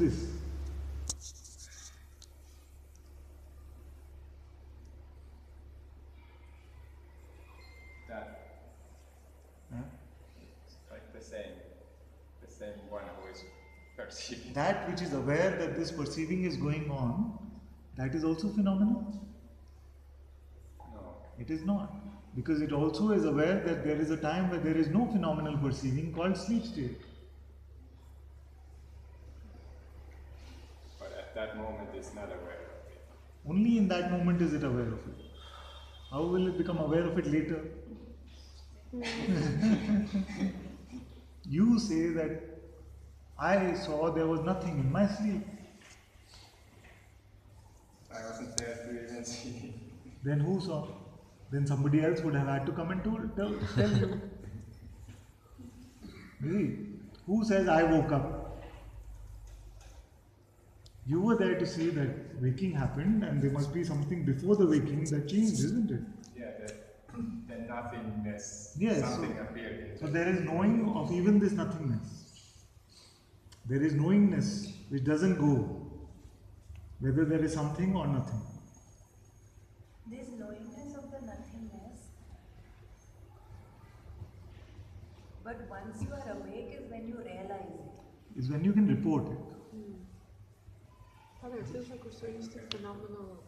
this? Like the same one who is perceiving. That which is aware that this perceiving is going on, that is also phenomenal? No. It is not. Because it also is aware that there is a time where there is no phenomenal perceiving called sleep state. But at that moment it's not aware of it. Only in that moment is it aware of it. How will it become aware of it later? You say that I saw there was nothing in my sleep. I wasn't there to even see. Then who saw? Then somebody else would have had to come and tell you. See, who says I woke up? You were there to see that waking happened, and there must be something before the waking that changed, isn't it? Yeah, the nothingness. Yes. Something appeared. So there is knowing of even this nothingness. There is knowingness which doesn't go, whether there is something or nothing. This knowingness of the nothingness, but once you are awake is when you realize it. Is when you can report it. Father, it feels like we're so used to phenomenal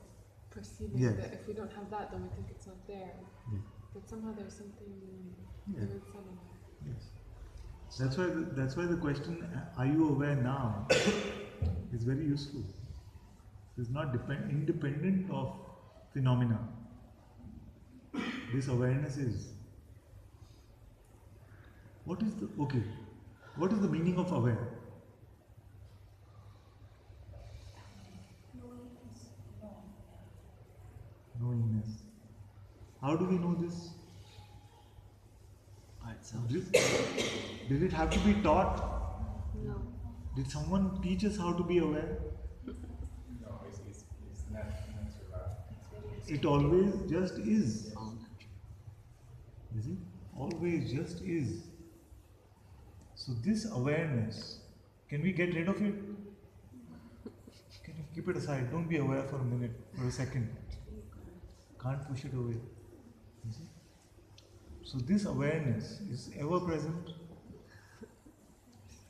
perceiving Yes. that if we don't have that, then we think it's not there. Yeah. But somehow there's something Yeah. in somewhere. Yes. That's why the question, are you aware now, is very useful. It's not independent of phenomena. This awareness is. What is the meaning of aware? Knowingness. How do we know this? By itself. Did it have to be taught? No. Did someone teach us how to be aware? No, it's not natural. It always just is. All natural. Is it? Always just is. So this awareness, can we get rid of it? Can you keep it aside? Don't be aware for a minute, for a second. Can't push it away. You see? So this awareness is ever present.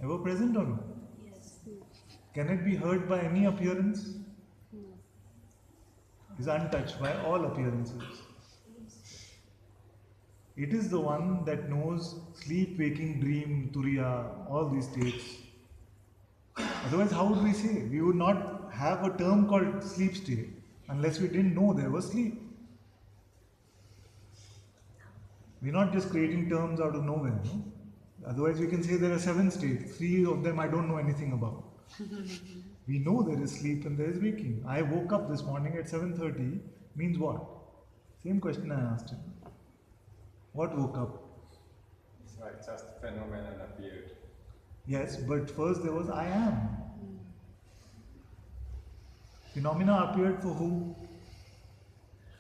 Ever present or no? Yes. Can it be heard by any appearance? Is untouched by all appearances. It is the one that knows sleep, waking, dream, turiya, all these states. Otherwise, how would we say? We would not have a term called sleep state unless we didn't know there was sleep. We're not just creating terms out of nowhere, no? Otherwise, we can say there are 7 states. 3 of them I don't know anything about. We know there is sleep and there is waking. I woke up this morning at 7:30 means what? Same question I asked him. What woke up? It's like just phenomenon appeared. Yes, but first there was I am. Phenomena appeared for who?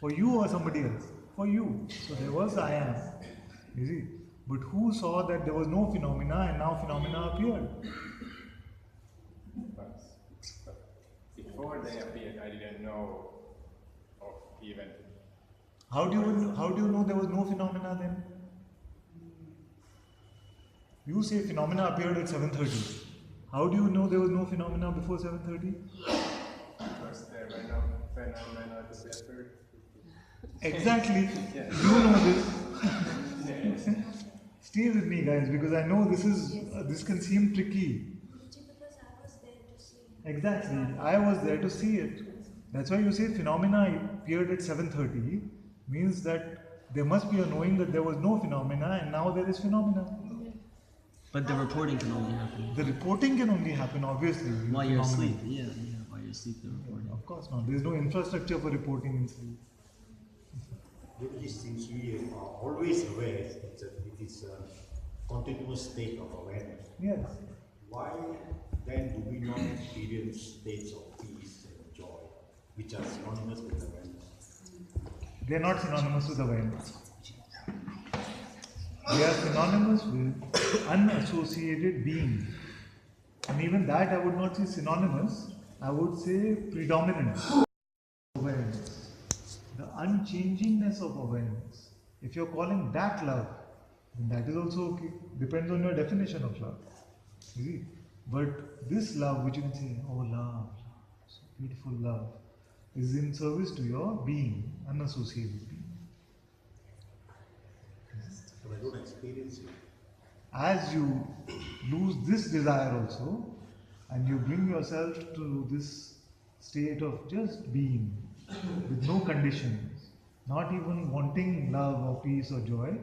For you or somebody else? For you. So there was I am. You see? But who saw that there was no phenomena and now phenomena appeared? But before they appeared, I didn't know of even. How do you know there was no phenomena then? You say phenomena appeared at 7:30. How do you know there was no phenomena before 7:30? First there were no phenomena to be appeared. Exactly. Yes. You know this. Yes. Stay with me, guys, because I know this can seem tricky. Because I was there to see. Exactly. I was there to see it. That's why you say phenomena appeared at 7:30 means that there must be a knowing that there was no phenomena and now there is phenomena. But the reporting can only happen The reporting can only happen, obviously. in while you're phenomena. asleep. Yeah, while you're asleep, the reporting. Of course not. There is no infrastructure for reporting in sleep. Since we are always aware, it is a continuous state of awareness. Yes. Why then do we not experience states of peace and joy, which are synonymous with awareness? They are not synonymous with awareness. They are synonymous with unassociated being. And even that I would not say synonymous, I would say predominant awareness. The unchangingness of awareness. If you're calling that love, then that is also okay. Depends on your definition of love. You see? But this love, which you can say, oh love, so beautiful love, is in service to your being, unassociated being. But I don't experience it. As you lose this desire also, and you bring yourself to this state of just being, with no conditions, not even wanting love or peace or joy,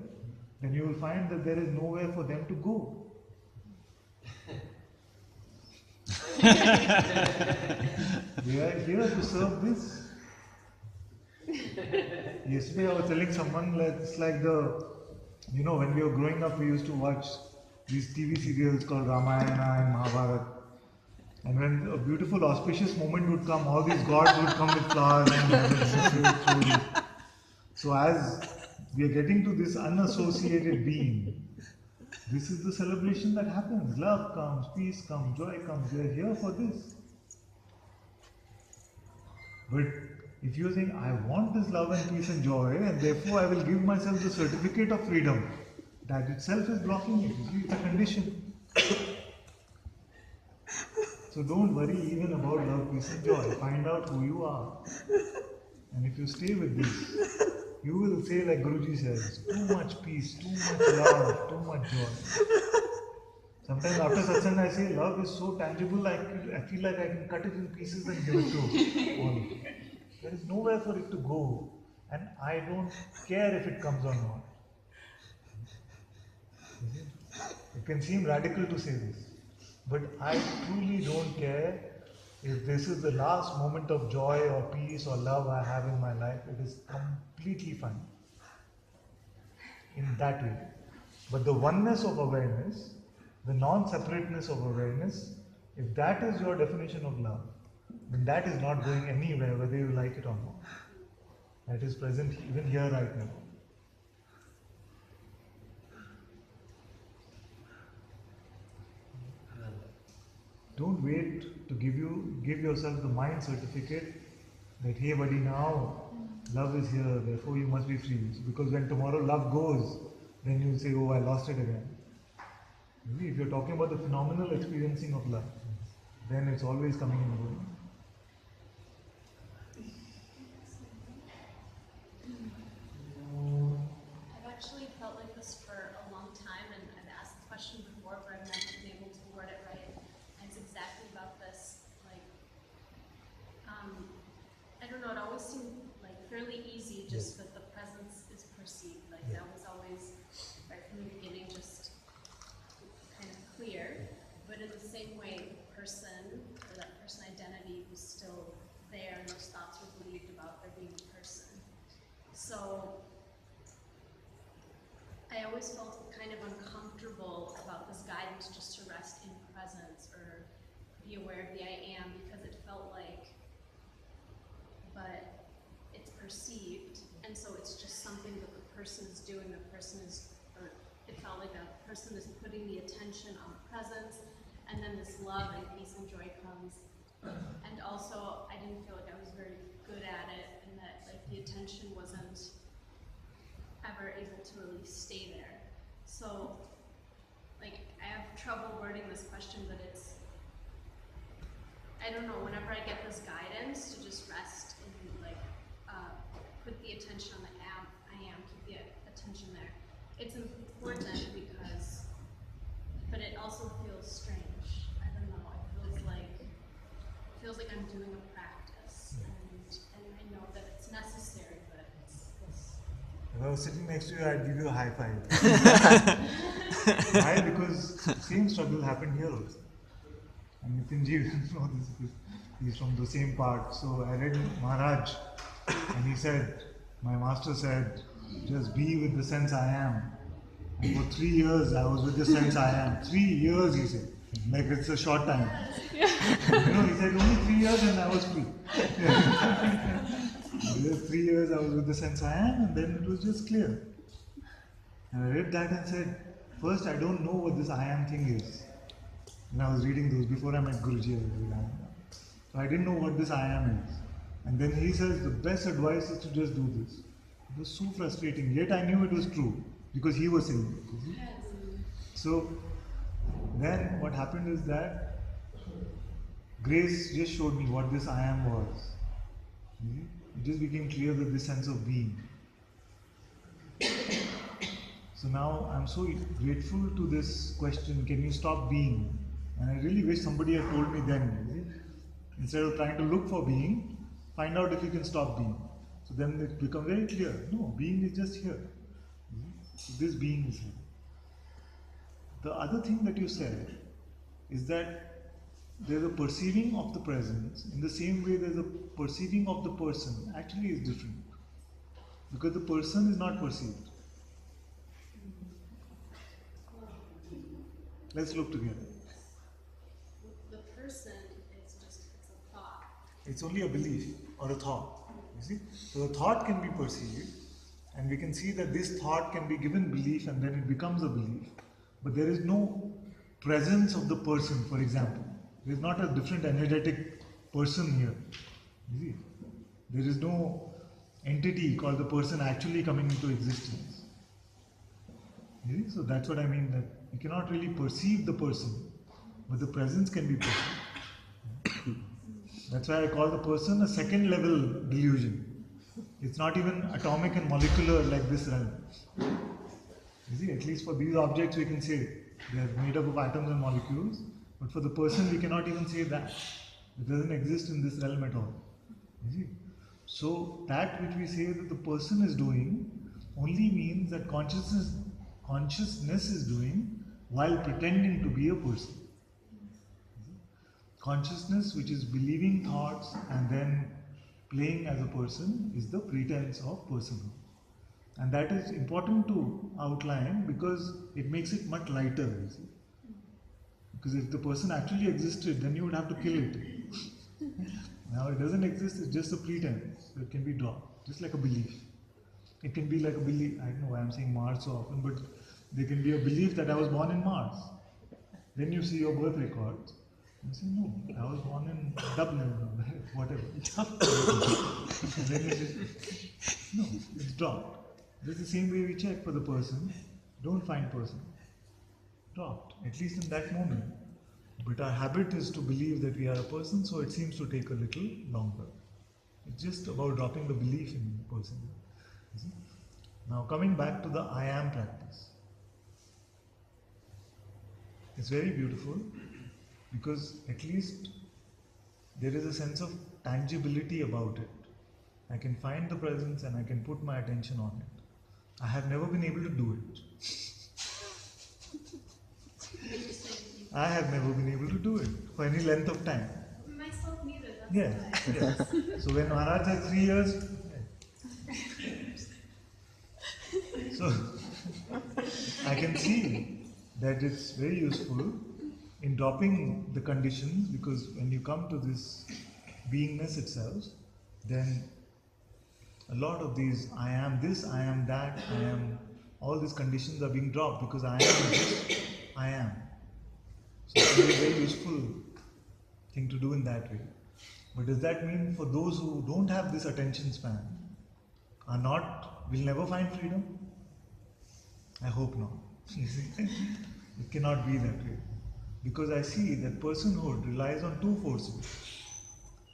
then you will find that there is nowhere for them to go. They are here to serve this. Yesterday I was telling someone like it's like when we were growing up we used to watch these TV serials called Ramayana and Mahabharata. And when a beautiful auspicious moment would come, all these gods would come with flowers and so as we are getting to this unassociated being, this is the celebration that happens. Love comes, peace comes, joy comes. We are here for this. But if you are saying, I want this love and peace and joy, and therefore I will give myself the certificate of freedom, that itself is blocking it. You see, it's a condition. So don't worry even about love, peace and joy. Find out who you are. And if you stay with this, you will say like Guruji says, too much peace, too much love, too much joy. Sometimes after satsang I say, love is so tangible, I feel like I can cut it in pieces and give it to all. There is nowhere for it to go, and I don't care if it comes or not. It can seem radical to say this, but I truly don't care if this is the last moment of joy or peace or love I have in my life. It is completely fine in that way. But the oneness of awareness, the non-separateness of awareness, if that is your definition of love, then that is not going anywhere whether you like it or not. That is present even here right now. Don't wait to give yourself the mind certificate that hey buddy, now love is here, therefore you must be free. Because when tomorrow love goes, then you will say, oh, I lost it again. If you're talking about the phenomenal experiencing of love, then it's always coming and going. I've actually felt like this for a long time, and I've asked the question before, but I've never been able to word it right. And it's exactly about this. Like, I don't know, it always seemed like fairly easy just that the presence is perceived. Like, that was always, right from the beginning, just kind of clear. But in the same way, the person, or that person identity was still there, and those thoughts were believed about there being a person. So I always felt kind of uncomfortable about this guidance just to rest in presence or be aware of the I am, because it felt like, but it's perceived, and so it's just something that the person is doing, the person is, or it felt like a person is putting the attention on presence, and then this love and peace and joy comes. And also, I didn't feel like I was very good at it, and that like the attention wasn't ever able to really stay there. So, like, I have trouble wording this question, but it's, I don't know, whenever I get this guidance to just rest and like, put the attention on the I am, keep the attention there. It's important because, but it also feels strange. I don't know, it feels like I'm doing a practice, and I know that it's necessary, but it's. If I was sitting next to you, I'd give you a high five. Why? Because same struggle happened here also. And Nitinji, know this because he's from the same part. So I read Maharaj, and he said, my master said, just be with the sense I am. And for 3 years I was with the sense I am. 3 years, he said. Like it's a short time. He said only 3 years and I was free. 3 years I was with the sense I am, and then it was just clear. And I read that and said, first I don't know what this I am thing is. And I was reading those before I met Guruji. So I didn't know what this I am is. And then he says the best advice is to just do this. It was so frustrating. Yet I knew it was true because he was saying it. You see? So then what happened is that Grace just showed me what this I am was. You see? It just became clear that this sense of being. So now I'm so grateful to this question, can you stop being? And I really wish somebody had told me then. You see? Instead of trying to look for being, find out if you can stop being. So then it becomes very clear. No, being is just here. So this being is here. The other thing that you said is that there's a perceiving of the presence in the same way there's a perceiving of the person actually is different. Because the person is not perceived. Let's look together. The person is just, it's a thought. It's only a belief or a thought. You see? So the thought can be perceived, and we can see that this thought can be given belief and then it becomes a belief. But there is no presence of the person, for example. There is not a different energetic person here. You see? There is no entity called the person actually coming into existence. You see? So that's what I mean, that you cannot really perceive the person, but the presence can be perceived. That's why I call the person a second level delusion. It's not even atomic and molecular like this realm. You see, at least for these objects we can say they are made up of atoms and molecules, but for the person we cannot even say that. It doesn't exist in this realm at all. You see? So that which we say that the person is doing only means that consciousness is doing while pretending to be a person. Consciousness, which is believing thoughts and then playing as a person, is the pretense of personhood. And that is important to outline because it makes it much lighter, you see. Because if the person actually existed, then you would have to kill it. Now it doesn't exist, it's just a pretense. So it can be dropped, just like a belief. It can be like a belief, I don't know why I'm saying Mars so often, but there can be a belief that I was born in Mars. Then you see your birth records. You say, no, I was born in Dublin, whatever. And then you say, no, it's dropped. This is the same way we check for the person. Don't find person. Dropped, at least in that moment. But our habit is to believe that we are a person, so it seems to take a little longer. It's just about dropping the belief in the person. You see? Now coming back to the I am practice. It's very beautiful because at least there is a sense of tangibility about it. I can find the presence and I can put my attention on it. I have never been able to do it. I have never been able to do it for any length of time. Myself neither. That's Yes, why. yes. So when Maharaj had 3 years, so I can see that it's very useful in dropping the conditions, because when you come to this beingness itself, then a lot of these I am this, I am that, I am, all these conditions are being dropped because I am this, I am. So it's a very useful thing to do in that way. But does that mean for those who don't have this attention span, will never find freedom? I hope not. It cannot be that way. Because I see that personhood relies on two forces.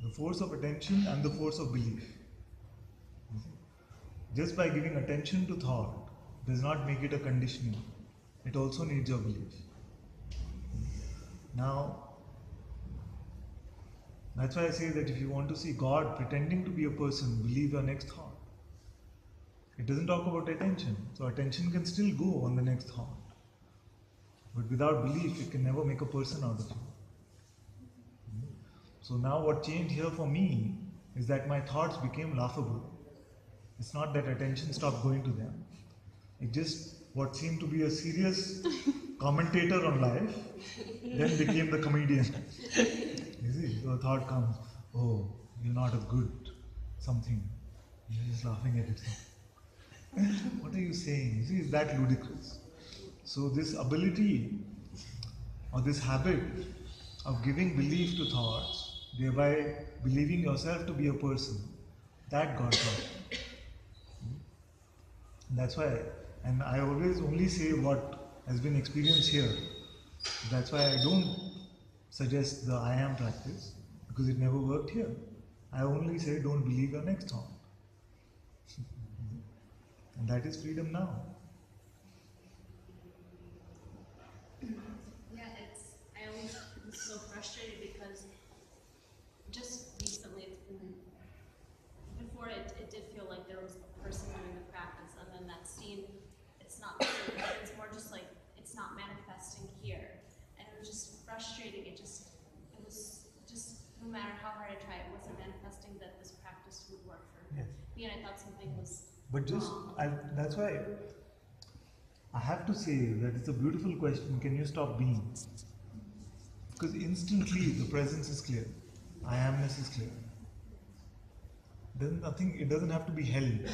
The force of attention and the force of belief. Just by giving attention to thought does not make it a conditioning. It also needs your belief. Now, that's why I say that if you want to see God pretending to be a person, believe your next thought. It doesn't talk about attention. So attention can still go on the next thought. But without belief, it can never make a person out of you. So now what changed here for me is that my thoughts became laughable. It's not that attention stopped going to them. It just, what seemed to be a serious commentator on life, then became the comedian. You see, so a thought comes, oh, you're not a good something. You're just laughing at it. What are you saying? You see, it's that ludicrous. So this ability or this habit of giving belief to thoughts, thereby believing yourself to be a person, that got lost. That's why, and I always only say what has been experienced here. That's why I don't suggest the I am practice, because it never worked here. I only say don't believe your next thought. And that is freedom now. Yeah, I always was so frustrated because just recently, before it did feel like there was a person doing the practice, and then that scene, it's not true. It's more just like, it's not manifesting here. And it was just frustrating. It was just, no matter how hard I tried, it wasn't manifesting that this practice would work for Yes. me, and I thought something was But just, that's why I have to say that it's a beautiful question, can you stop being? Because instantly the presence is clear, I amness is clear. Then nothing, it doesn't have to be held.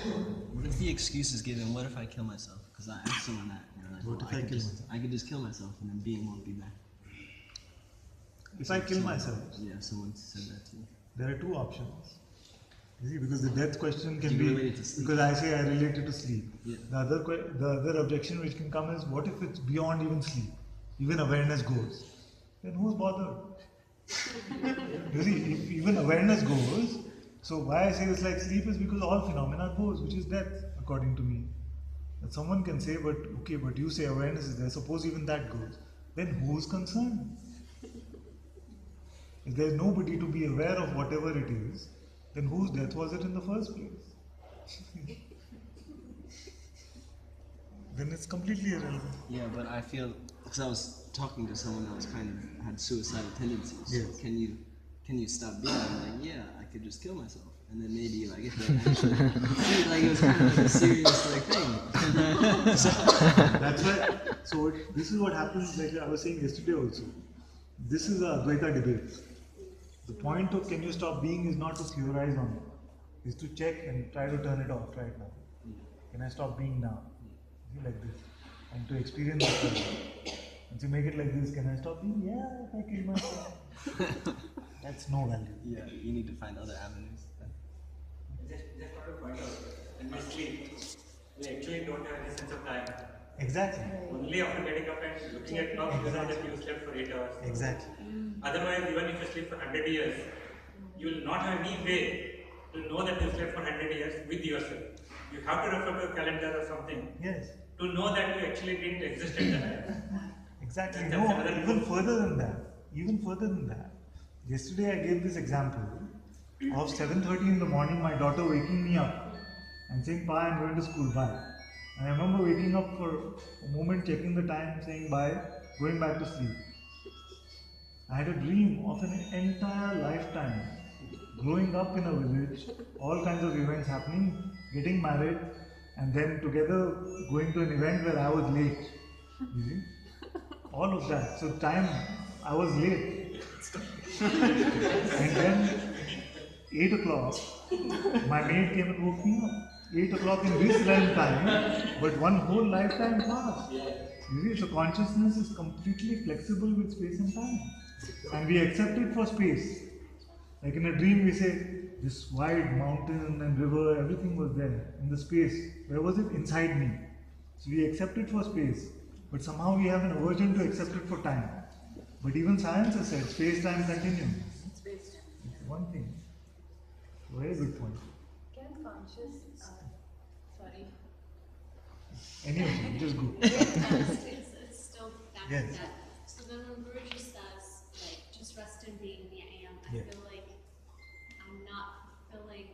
What if the excuse is given, what if I kill myself? Because I asked someone that, and they're like, What well, if I could kill just, myself? I could just kill myself and then being won't be back. If I kill myself, Yeah, someone said that to me. there are two options. You see, because the death question can You be, relate it to sleep. because I say I relate it to sleep. Yeah. The other objection which can come is, what if it's beyond even sleep? Even awareness goes. Then who's bothered? You see, if even awareness goes, so why I say it's like sleep is because all phenomena goes, which is death, according to me. But someone can say, but okay, but you say awareness is there, suppose even that goes. Then who's concerned? If there's nobody to be aware of whatever it is, then whose death was it in the first place? Then it's completely irrelevant. Yeah, but I feel, because I was talking to someone that was kind of had suicidal tendencies. Yes. Can you stop being? I'm like, yeah, I could just kill myself, and then maybe like if that actually, like it was kind of like a serious like thing. That's why. So this is what happens. Like I was saying yesterday also. This is a Advaita debate. The point of can you stop being is not to theorize on it. Is to check and try to turn it off right now. Can I stop being now? See, like this, and to experience the present. And to make it like this, can I stop being? Yeah, if I kill myself. That's no value. Yeah, you need to find other avenues. Just want to point out, when we sleep, we actually don't have any sense of time. Exactly. Only after getting up and looking at clock, you know that you slept for 8 hours. Exactly. Otherwise, even if you sleep for 100 years, you will not have any way to know that you slept for 100 years with yourself. You have to refer to a calendar or something Yes. to know that you actually didn't exist at that time. Exactly. That's No, another even proof. further than that. Even further than that. Yesterday I gave this example of 7:30 in the morning, my daughter waking me up and saying, "Pa, I'm going to school, bye." And I remember waking up for a moment, checking the time, saying bye, going back to sleep. I had a dream of an entire lifetime, growing up in a village, all kinds of events happening, getting married, and then together going to an event where I was late. You see? All of that. So time, I was late. And then 8 o'clock, my maid came and woke me up. 8 o'clock in this realm time, but one whole lifetime passed. You see, so consciousness is completely flexible with space and time. And we accept it for space. Like in a dream we say, this wide mountain and river, everything was there in the space. Where was it? Inside me. So we accept it for space. But somehow we have an aversion to accept it for time. But even science has said space-time continuum. It's one thing. Very good point. Can conscious, sorry. Anyway, just go. it's still back Yes. to that. So then when Guruji says, like, just rest in being the I am, I Yeah. feel like I'm not fulfilling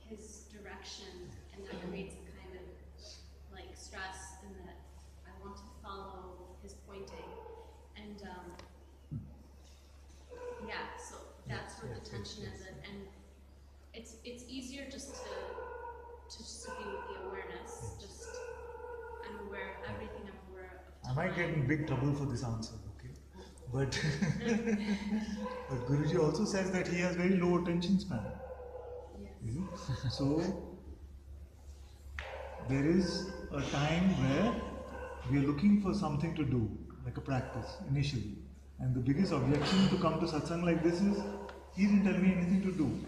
his direction, and that creates a kind of like stress in that I want to follow his pointing. And yeah, so that's where the tension is, and it's easier just to be with the awareness. Just I'm aware of everything. I'm aware of I might get in big trouble for this answer, okay? But, but Guruji also says that he has very low attention span. You see? So, there is a time where we are looking for something to do. like a practice initially. And the biggest objection to come to satsang like this is, he didn't tell me anything to do.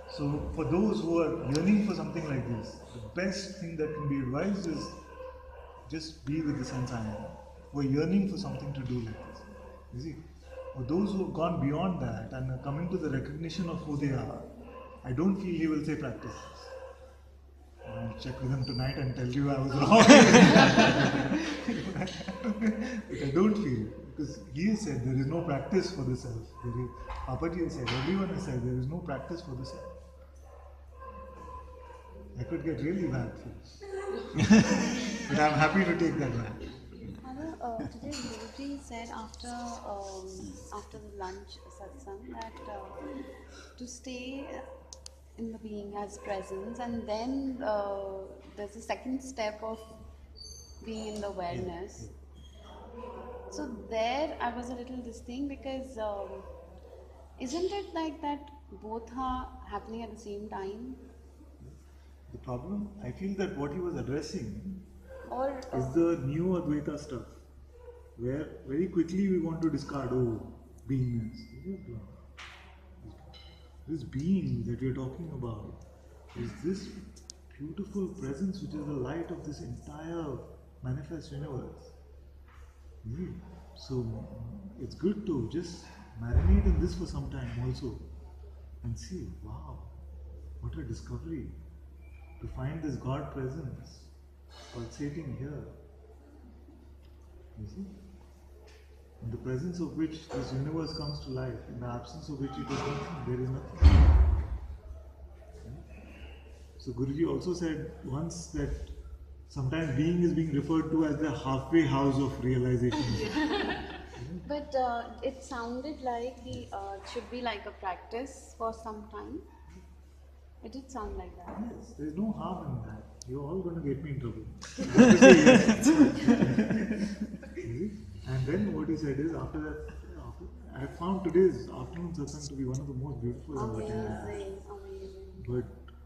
So for those who are yearning for something like this, the best thing that can be advised is just be with the sense I am. Who are yearning for something to do like this. You see? For those who have gone beyond that and are coming to the recognition of who they are, I don't feel he will say practice this. I'll check with him tonight and tell you I was wrong. But I don't feel, because he has said there is no practice for the self. Papaji has said, everyone has said there is no practice for the self. I could get really bad but I'm happy to take that back. Father, today Guruji said after the lunch satsang that to stay in the being as presence, and then there's a second step of being in the awareness. So there I was a little distinct because isn't it like that both are happening at the same time? The problem, I feel that what he was addressing Or is the new Advaita stuff, where very quickly we want to discard, beingness. This being that we are talking about is this beautiful presence which is the light of this entire manifest universe. So it's good to just marinate in this for some time also and see, wow, what a discovery to find this God presence pulsating here. You see? In the presence of which this universe comes to life, in the absence of which it is nothing, there is nothing. So Guruji also said once that sometimes being is being referred to as the halfway house of realization. But it sounded like it should be like a practice for some time. It did sound like that. Yes, there is no harm in that. You're all going to get me in trouble. I have to say yes. And then what he said is, after that, I found today's afternoon satsang to be one of the most beautiful I've attended. Amazing. But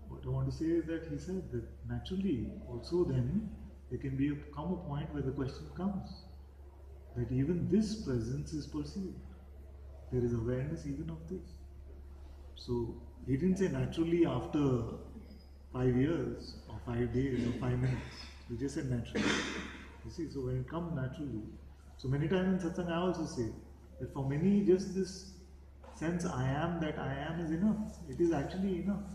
what I want to say is that he said that naturally, also then, there can come a point where the question comes that even this presence is perceived. There is awareness even of this. So he didn't say naturally after 5 years or 5 days or 5 minutes. He just said naturally. You see, so when it comes naturally, so many times in satsang I also say that for many just this sense I am that I am is enough. It is actually enough.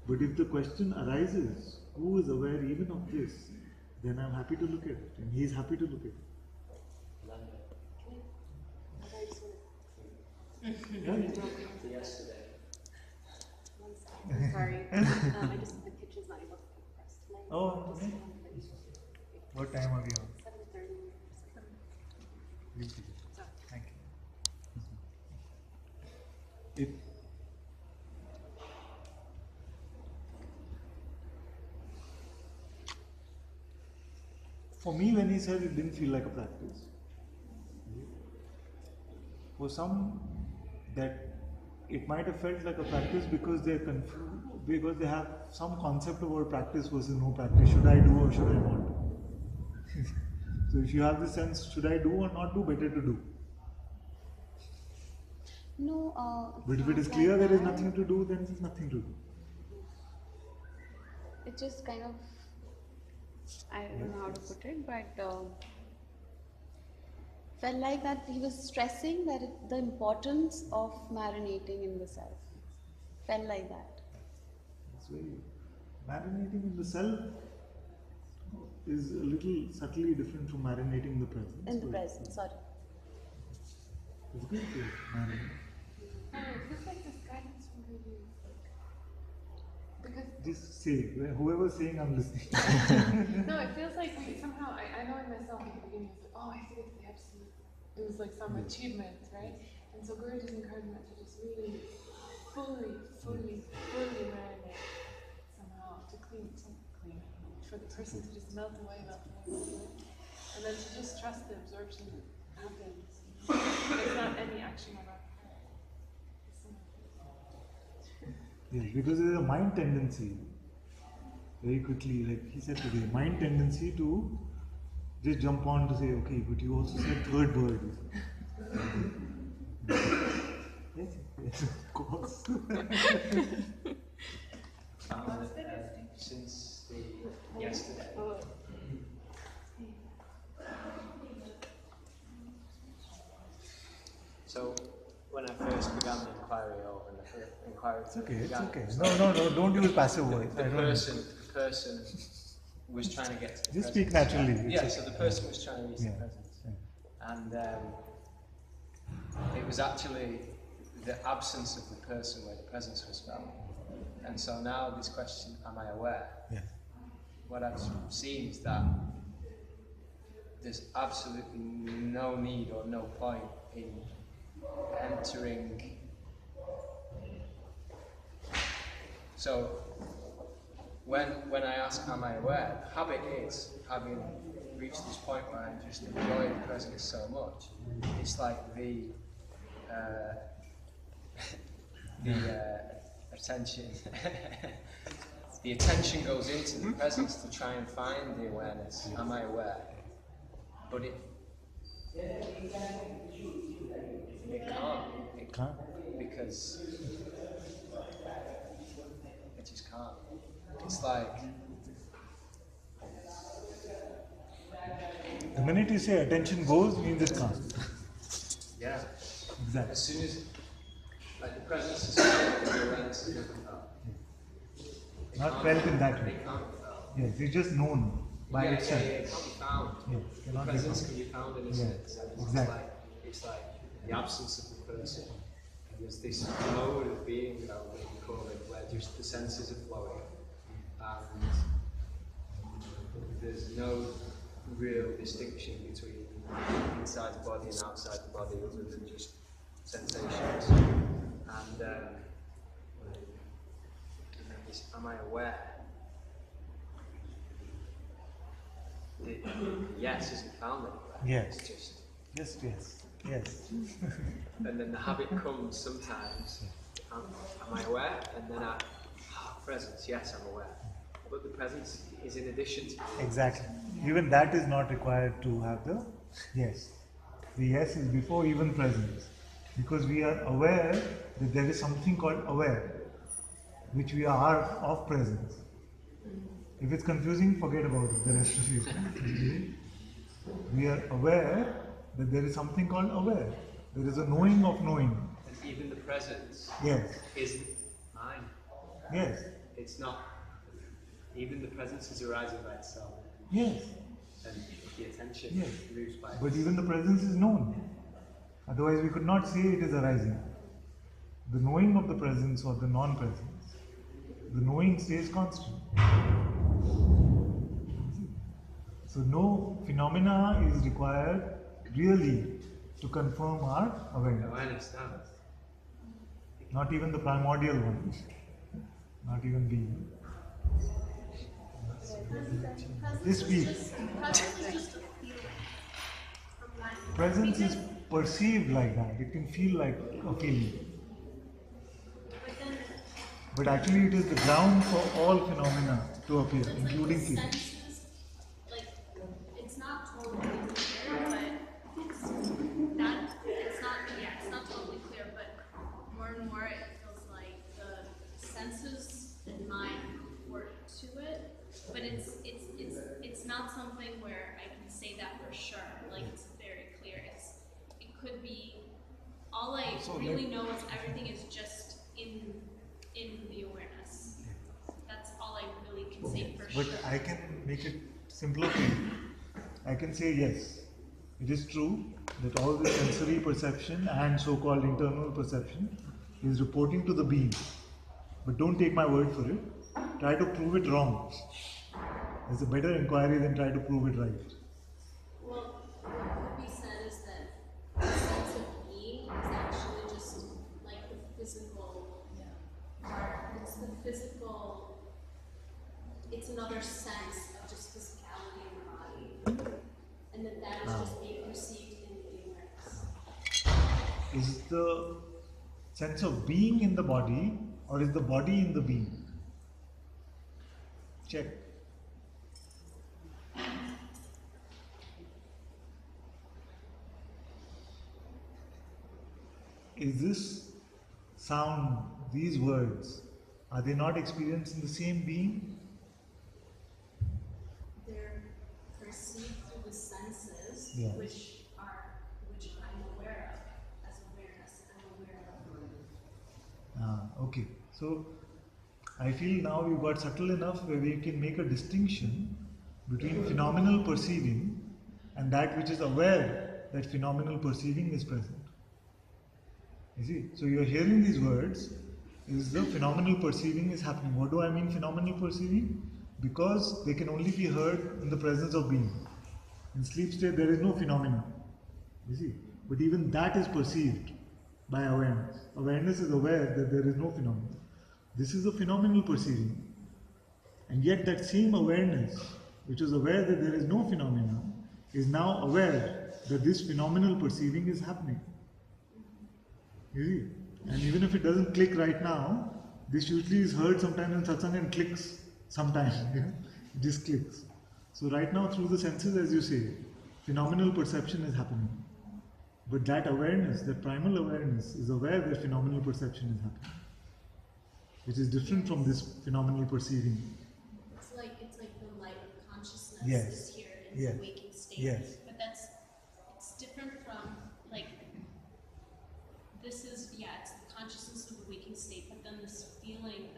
But if the question arises, who is aware even of this, then I'm happy to look at it and he is happy to look at it. Yesterday. Sorry. I just the kitchen's not able to cook press tonight. Oh, okay. What time are we on? 7:30. Thank you. For me, when he said it didn't feel like a practice. For some, that it might have felt like a practice because they're confused, because they have some concept about practice versus no practice. Should I do or should I not do? So if you have the sense, should I do or not do, better to do. No, But if it is clear there is nothing to do, then there's nothing to do. It just kind of, I don't know how to put it, but felt like that he was stressing that the importance of marinating in the self. Felt like that. It's very marinating in the self is a little subtly different from marinating in the presence. In the but present, sorry. It's good to marinate. It feels like this guidance from Guruji. Because Just say, whoever's saying I'm listening. no, it feels like we somehow I know in myself at the beginning it was like, oh, I think it's the absolute. It was like some achievement, right? And so Guruji's encouragement to just really fully marinate somehow to clean for the person to just melt away, and then to just trust the absorption happens. It's not any action of our part. Yes, because there is a mind tendency, very quickly, like he said today, mind tendency to just jump on to say, okay, but you also said third word. Yes, yes, of course. Since yesterday. So when I first began the inquiry, or when the first inquiry began, It's okay. No, don't use passive voice. the person was trying to get to the Just presence. speak naturally. Yeah, so the person was trying to reach the presence. And it was actually the absence of the person where the presence was felt. And so now this question, am I aware? Yeah. What I've seen is that there's absolutely no need or no point in entering. So when I ask, am I aware? The habit is, having reached this point where I just enjoy the presence so much, it's like the attention. The attention goes into the presence to try and find the awareness. Am I aware? But it can't. It can't. Because it just can't. It's like, the minute you say attention goes, means it can't. yeah. Exactly. As soon as, like, the presence is felt, the awareness is never felt. Not felt in that way. It can't be felt. Yes, it's just known by itself. It can't be found. Yes, The cannot be presence found. can be found in a Yeah, sense. exactly. It's like the absence of the person. And there's this mode of being, you know, what we call it, where just the senses are flowing. And there's no real distinction between inside the body and outside the body other than just sensations. And then this, am I aware? The yes isn't found anywhere. Yes. It's just, Yes. and then the habit comes sometimes. Am I aware? And then presence. Yes, I'm aware. But the presence is in addition to it. Exactly. Even that is not required to have the yes. The yes is before even presence. Because we are aware that there is something called aware, which we are of presence. If it's confusing, forget about it, the rest of you. We are aware that there is something called aware. There is a knowing of knowing. And even the presence Yes. isn't mine. Yes. It's not. Even the presence is arising by itself. Yes. And the attention Yes. moves by But itself. even the presence is known. Otherwise, we could not say it is arising. The knowing of the presence or the non-presence, the knowing stays constant. So no phenomena is required really to confirm our awareness. Awareness now. Not even the primordial one. Not even being. This week, presence is perceived like that. It can feel like a feeling. But actually it is the ground for all phenomena to appear, including feelings. Senses, like, it's not totally clear, but it's not totally clear, but more and more it feels like the senses and mind work to it, but it's not something where I can say that for sure, like it's very clear. It could be, all I really know is everything is just in the awareness. That's all I really can say for But sure. I can make it simpler for you. I can say yes, it is true that all the sensory perception and so-called internal perception is reporting to the being. But don't take my word for it. Try to prove it wrong. It's a better inquiry than try to prove it right. Well, what could be said is that the sense of being is actually just like the physical part. It's the physical, it's another sense of just physicality in the body. And that is just being perceived in the awareness. Is the sense of being in the body or is the body in the being? Check. is this sound, these words, are they not experienced in the same being? They're perceived through the senses, Yes. which I'm aware of as awareness. I'm aware of. Okay. So I feel now you got subtle enough where we can make a distinction between phenomenal perceiving and that which is aware that phenomenal perceiving is present. You see? So you're hearing these words, is the phenomenal perceiving is happening. What do I mean phenomenal perceiving? Because they can only be heard in the presence of being. In sleep state there is no phenomena. You see? But even that is perceived by awareness. Awareness is aware that there is no phenomena. This is a phenomenal perceiving. And yet that same awareness, which was aware that there is no phenomena, is now aware that this phenomenal perceiving is happening. You see? And even if it doesn't click right now, this usually is heard sometime in satsang and clicks sometime. You know? It just clicks. So right now through the senses, as you say, phenomenal perception is happening. But that awareness, that primal awareness, is aware that phenomenal perception is happening. Which is different from this phenomenal perceiving. It's like the light of consciousness Yes. is here in Yes. the waking state. Yes. But it's different from like this is it's the consciousness of the waking state, but then this feeling,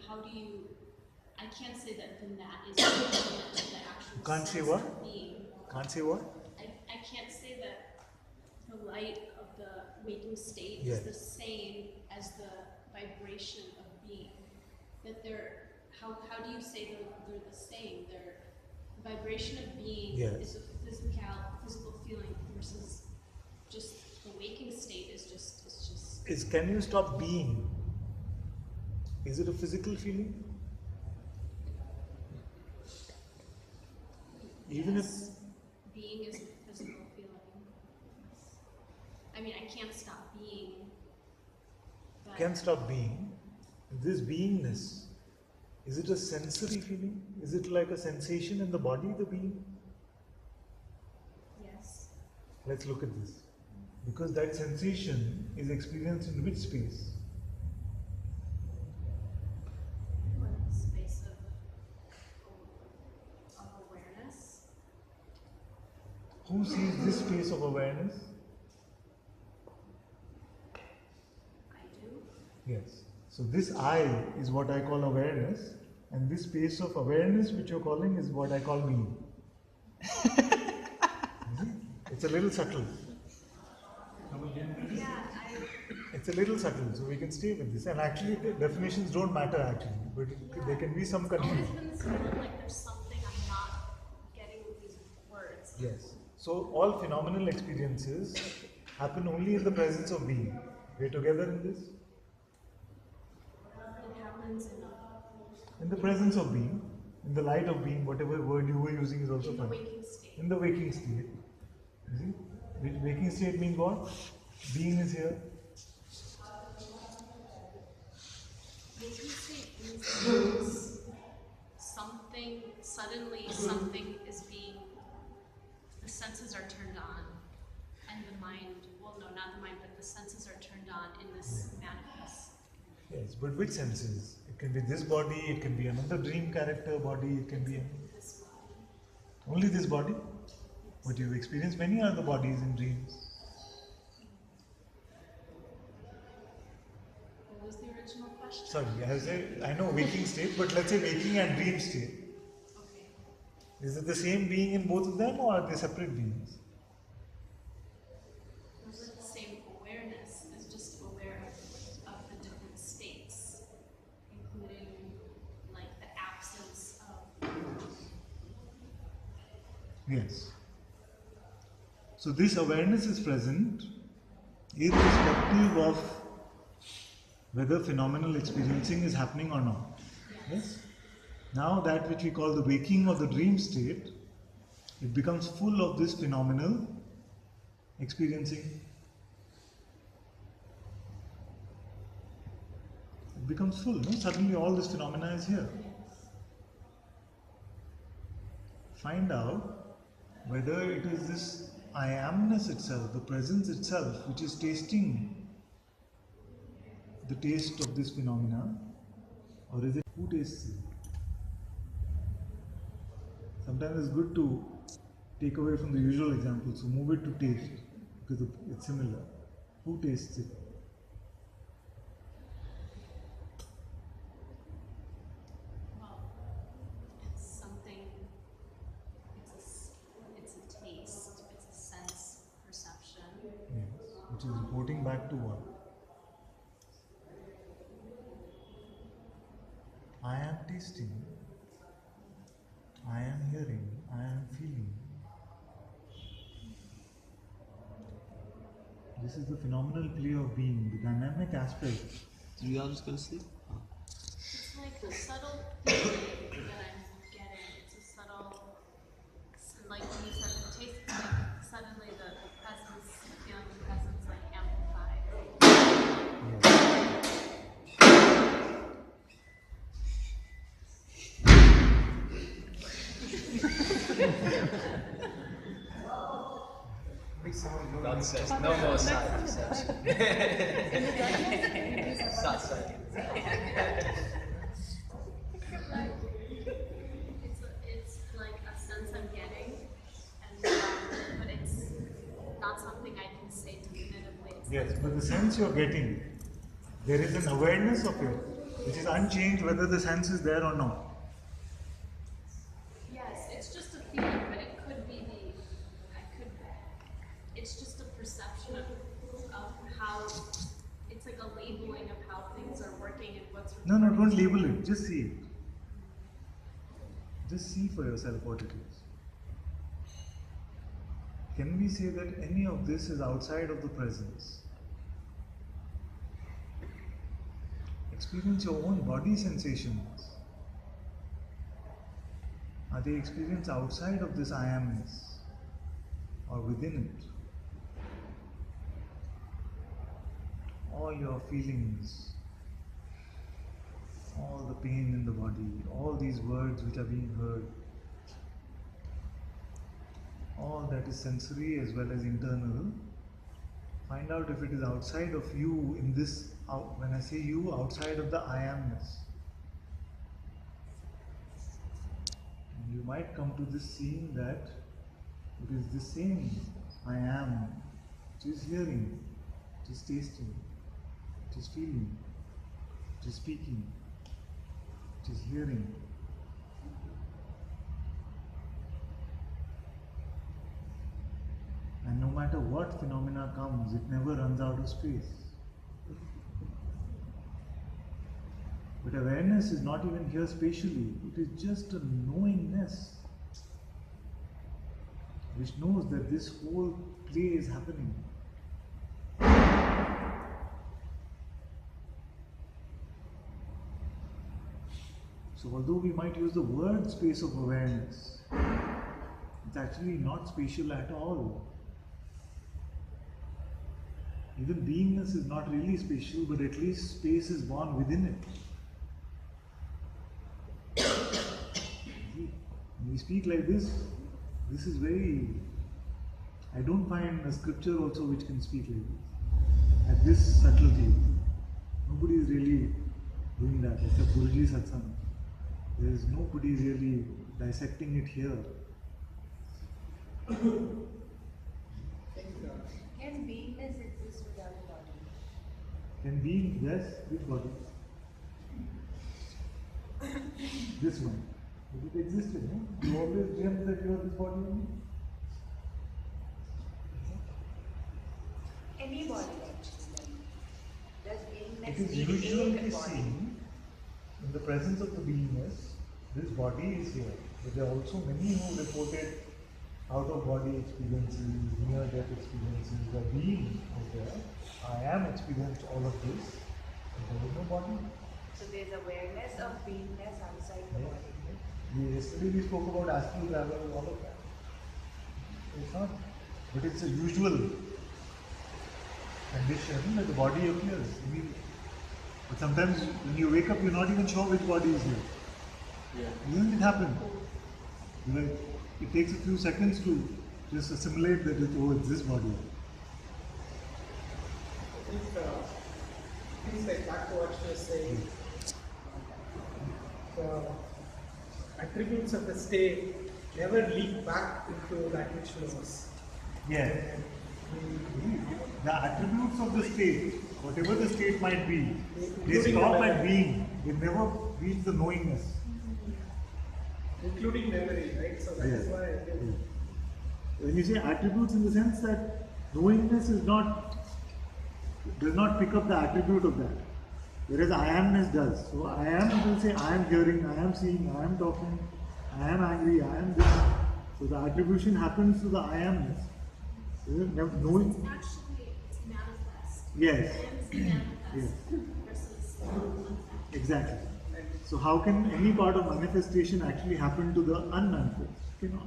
I can't say that then that is the actual Can't say sense what? of being. Can't say what? I can't say that the light of the waking state Yes. is the same as the vibration of being. That how do you say they're the same? The vibration of being Yes. is a physical feeling versus just the waking state is just. Can you stop being? Is it a physical feeling? Even if Being is a physical feeling. I mean, I can't stop being. But can't stop being, this beingness, is it a sensory feeling? Is it like a sensation in the body, the being? Yes. Let's look at this. Because that sensation is experienced in which space? What space of awareness? Who sees this space of awareness? I do. Yes. So this I is what I call awareness, and this space of awareness which you're calling is what I call being. It's a little subtle. It's a little subtle, so we can stay with this. And actually, the definitions don't matter actually, but there can be some Always confusion. been this feeling like there's something I'm not getting with these words. Yes. So all phenomenal experiences happen only in the presence of being. We're together in this? It happens In the presence of being, in the light of being, whatever word you were using is also in the fine. waking state. In the waking state. You see? Waking state means what? Being is here. Waking state means something is being, the senses are turned on, and the mind, well no, not the mind, but the senses are turned on in this manifest. Yes, but which senses? It can be this body, it can be another dream character body, it can be This body. only this body. But you've experienced many other bodies in dreams. What was the original question? Sorry, I know waking state, but let's say waking and dream state. Okay. Is it the same being in both of them, or are they separate beings? Those are the same awareness, is just aware of the different states, including like the absence of. Yes. So this awareness is present irrespective of whether phenomenal experiencing is happening or not. Yes? Now that which we call the waking or the dream state, it becomes full of this phenomenal experiencing. It becomes full, no? Suddenly all this phenomena is here. Find out whether it is this I amness itself, the presence itself, which is tasting the taste of this phenomena, or is it who tastes it? Sometimes it's good to take away from the usual example, so move it to taste because it's similar. Who tastes it? Well, it's something, it's a taste, it's a sense perception. Yes, which is reporting back to what? I am tasting, I am hearing, I am feeling. This is the phenomenal play of being, the dynamic aspect. Did you all just go to sleep? It's like a subtle feeling that I'm getting. It's a subtle, like when you start to taste, it's like suddenly the presence, feeling the presence like amplified. Nonsense. No more side perception. Satsang. It's like a sense I'm getting, and but it's not something I can say definitively. It's Yes, but the sense you're getting, there is an awareness of it, which is unchanged whether the sense is there or not. yes, it's just a feeling, but it could be it's just a perception of how, it's like a labeling of how things are working and what's No, don't label it, just see it. Just see for yourself what it is. Can we say that any of this is outside of the presence? Experience your own body sensations. Are they experienced outside of this I amness or within it? All your feelings, all the pain in the body, all these words which are being heard, all that is sensory as well as internal, find out if it is outside of you in this, when I say you, outside of the I amness. And you might come to this seeing that it is the same I am, which is hearing, which is tasting, which is feeling, which is speaking, which is hearing. And no matter what phenomena comes, it never runs out of space. But awareness is not even here spatially, it is just a knowingness which knows that this whole play is happening. So although we might use the word space of awareness, it's actually not spatial at all. Even beingness is not really spatial, but at least space is born within it. When we speak like this is very, I don't find a scripture also which can speak like this, at this subtlety. Nobody is really doing that except Guruji Satsang. There is nobody really dissecting it here. Can beingness exist without a body? Can being, yes, which body? This one. But it existed, no? You always dreamt that you are this body only? Any body actually. Does beingness It is need usually a body? seen in the presence of the beingness, this body is here. But there are also many who reported out-of-body experiences, near-death experiences, where being was there. I am experienced all of this, and there is no body. So there's awareness of beingness outside the body. Yesterday we spoke about astral travel and all of that. It's not, but it's a usual condition that the body appears. But sometimes when you wake up, you're not even sure which body is here. Yeah. Doesn't it happen? Like, it takes a few seconds to just assimilate that it's this body. seems like back to what you were saying, the attributes of the state never leak back into that which knows. Yeah. The attributes of the state, whatever the state might be, they stop at being. They never reach the knowingness. Including memory, right? So that is why I think. When you say attributes, in the sense that knowingness does not pick up the attribute of that, whereas I amness does. So I am will say I am hearing, I am seeing, I am talking, I am angry, I am this. So the attribution happens to the I amness. Knowing. It's actually manifest. Yes. Manifest Yes. versus Exactly. So how can any part of manifestation actually happen to the unmanifest? Cannot.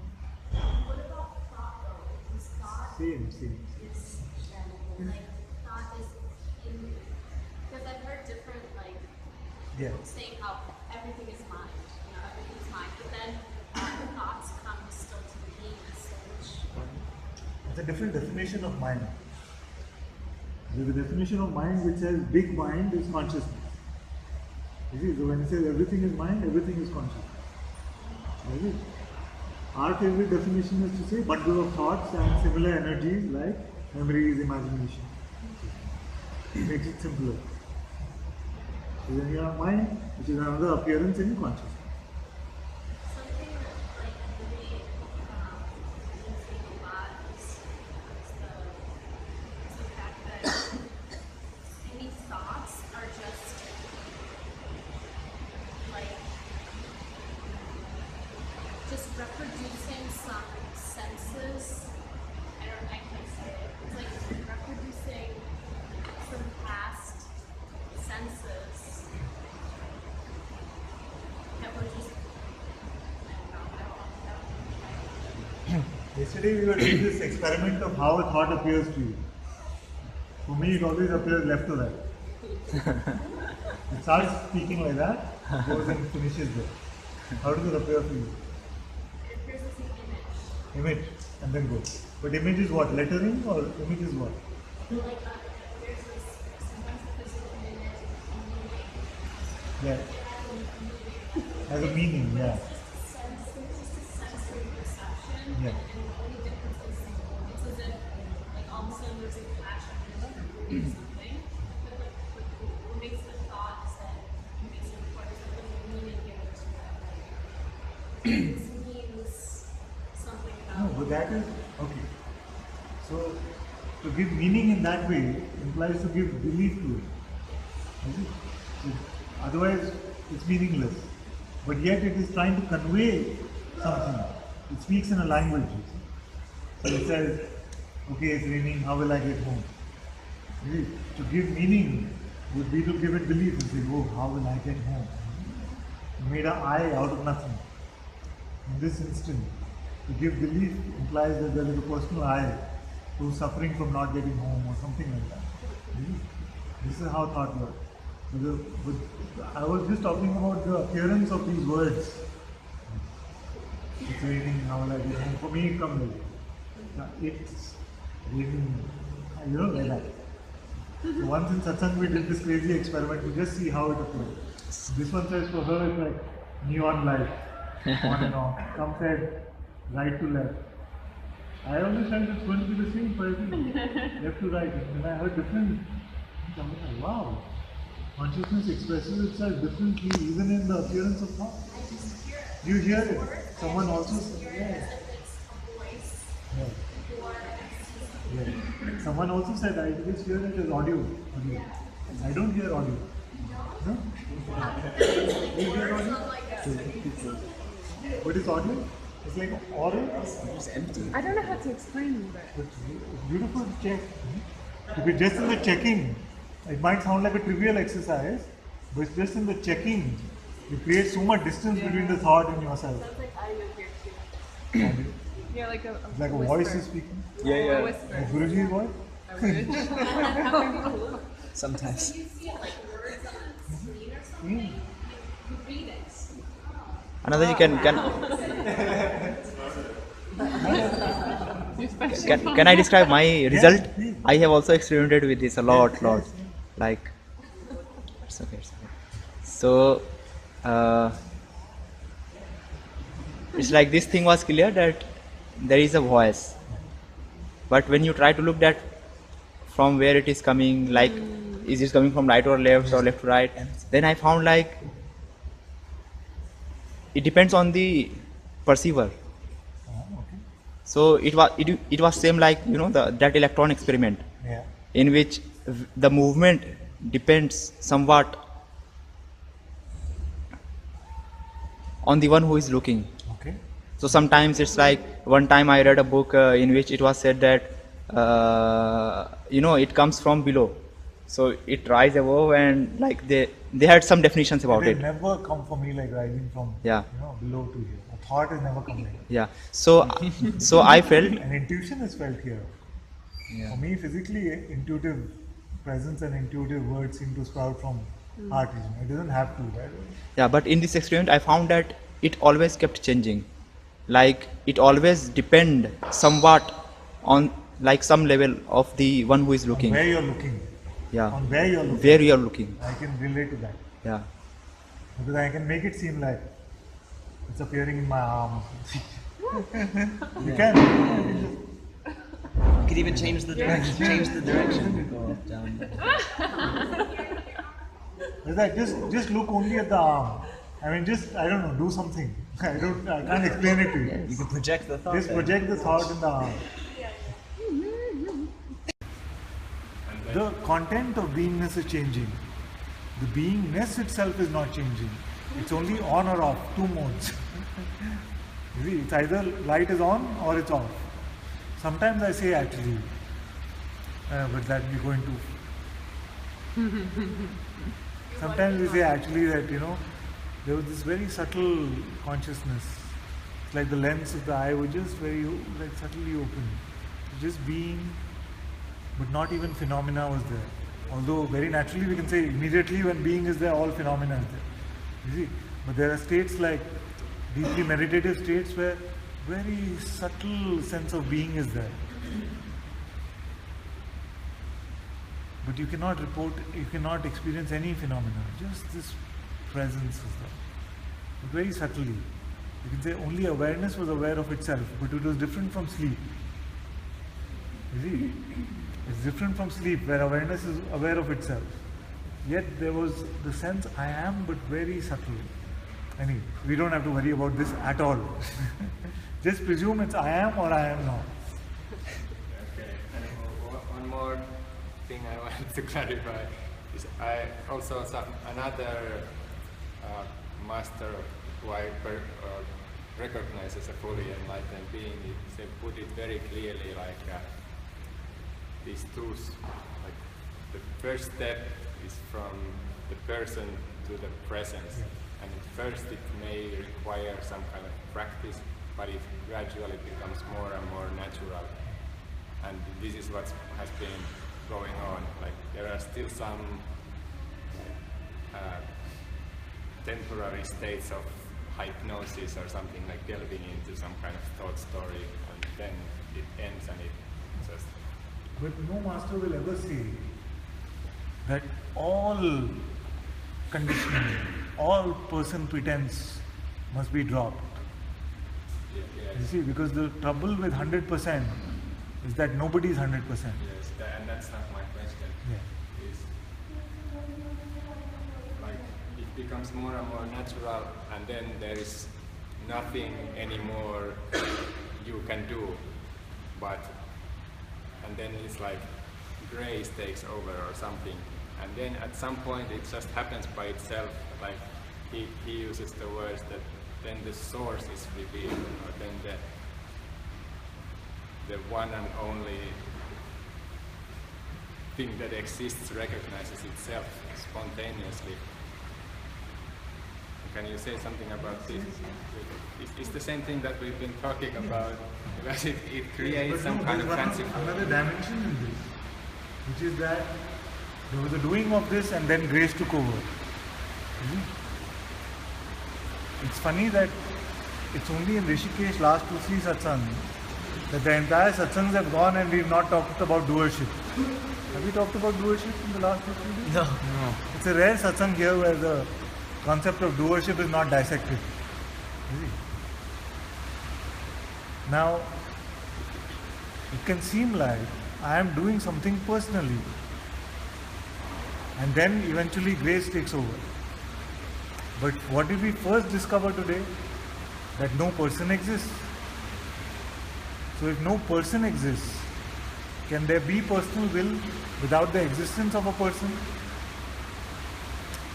What about thought though? Is thought Same. is like thought is in, because I've heard different like saying how everything is mind, everything is mind, but then thoughts come still to the beingness. So It's a different definition of mind. There's a definition of mind which says big mind is consciousness. You see, so when it says everything is mind, everything is consciousness. You see? Our favorite definition is to say bundle of thoughts and similar energies like memories, imagination. It makes it simpler. So then you have mind, which is another appearance in consciousness. something that like really interesting a lot is the fact that any thoughts are just like just reproducing some senses. I can't say it. It's like reproducing some past senses that were just, I don't know. Yesterday we were doing this experiment of how a thought appears to you. For me, it always appears left to right. It starts speaking like that, goes and finishes there. How does it appear for you? It appears as an Image, and then goes. But image is what? Lettering, or image is what? image. Like there's this, sometimes the physical image Yeah. Has a meaning, yeah. it's just a sensory perception. Yeah. And the only difference is it's as if like all of a sudden there's a flash of something. But like what makes the thought is that it makes it important that there's a meaning given to that. Like, this means something No, about but that is okay. So to give meaning in that way implies to give belief to it. Is it? Otherwise, it's meaningless. But yet it is trying to convey something. It speaks in a language. You see. So it says, okay, it's raining, how will I get home? You see, to give meaning would be to give it belief and say, oh, how will I get home? You made an I out of nothing. In this instant, to give belief implies that there is a personal I who's suffering from not getting home or something like that. This is how thought works. I was just talking about the appearance of these words. It's raining, how will I get home? For me, it comes like it's raining, like that. So once in Satsang we did this crazy experiment to just see how it appears. This one says for her it's like neon light, on and on. Some said right to left. I always felt it's going to be the same for everyone, left to right. And then I heard different. I'm like, wow, consciousness expresses itself differently even in the appearance of thought. You hear it. Someone also said, yeah. Yeah. Someone also said, I just hear it as audio. I don't hear audio. No? You hear audio? What is audio? It's like oral. It's empty. I don't know how to explain that. It's beautiful to check. Because just in the checking, it might sound like a trivial exercise, but just in the checking, you create so much distance between the thought and yourself. Sounds like I live here too. Yeah, like a It's like a voice is speaking. A whisper. Like Guruji's voice. Sometimes. So you see like words on a screen or something, you read it. Another you can I describe my result? I have also experimented with this a lot. Like It's okay. It's okay. So, it's like this thing was clear that there is a voice, but when you try to look at from where it is coming, like is it coming from right or left to right, then I found like it depends on the perceiver. So it was same like that electron experiment, in which the movement depends somewhat on the one who is looking. Okay. So sometimes it's like, one time I read a book in which it was said that it comes from below, so it rises above, and like they had some definitions about They it. never come for me like rising from below to here. A thought has never come like that. Yeah. So I felt, and intuition is felt here. For me, physically, intuitive presence and intuitive words seem to sprout from heart region. It doesn't have to, right? yeah, but in this experiment I found that it always kept changing. Like it always depend somewhat on like some level of the one who is looking. On where you're looking. Yeah. On where you're looking. Where you're looking. I can relate to that. Yeah. Because I can make it seem like it's appearing in my arm. You can. You could even change the direction. Change the direction. Go up, down. It's like just look only at the arm. I mean, I don't know, do something. I can't explain it to you. You can project the thought. Just project the thought in the arm. The content of beingness is changing. The beingness itself is not changing. It's only on or off, two modes. You see, it's either light is on or it's off. Sometimes I say actually, but that we go into. Sometimes we say actually that there was this very subtle consciousness. It's like the lens of the eye was just very like subtly open, just being, but not even phenomena was there. Although very naturally we can say immediately when being is there, all phenomena is there. You see, but there are states like deeply meditative states where very subtle sense of being is there. But you cannot experience any phenomena, just this presence is there. But very subtly. You can say only awareness was aware of itself, but it was different from sleep. You see, it's different from sleep where awareness is aware of itself. Yet there was the sense I am, but very subtle. Anyway, we don't have to worry about this at all. Just presume it's I am or I am not. Okay, and one more thing I wanted to clarify is I also saw another master who I recognize as a fully enlightened being. He put it very clearly like these tools. Like the first step is from the person to the presence, and at first it may require some kind of practice, but it gradually becomes more and more natural. And this is what has been going on. Like there are still some temporary states of hypnosis or something, like delving into some kind of thought story, and then it ends and it just. But no master will ever say that all conditioning, all person pretense must be dropped. You see, because the trouble with 100% is that nobody is 100%. Yes, and that's not my question. Yeah. Is like it becomes more and more natural, and then there is nothing anymore you can do, and then it's like grace takes over or something, and then at some point it just happens by itself. Like he uses the words that then the source is revealed, or then the one and only thing that exists recognizes itself spontaneously. Can you say something about this? It's the same thing that we've been talking about, because it creates some kind of fanciful. Another dimension in this, which is that there was a doing of this and then grace took over. It's funny that it's only in Rishikesh last 2-3 satsangs that the entire satsangs have gone and we've not talked about doership. Have we talked about doership in the last 2 days? No. No. It's a rare satsang here where the concept of doership is not dissected. You see? Now, it can seem like I am doing something personally, and then eventually grace takes over. But what did we first discover today? That no person exists. So if no person exists, can there be personal will without the existence of a person?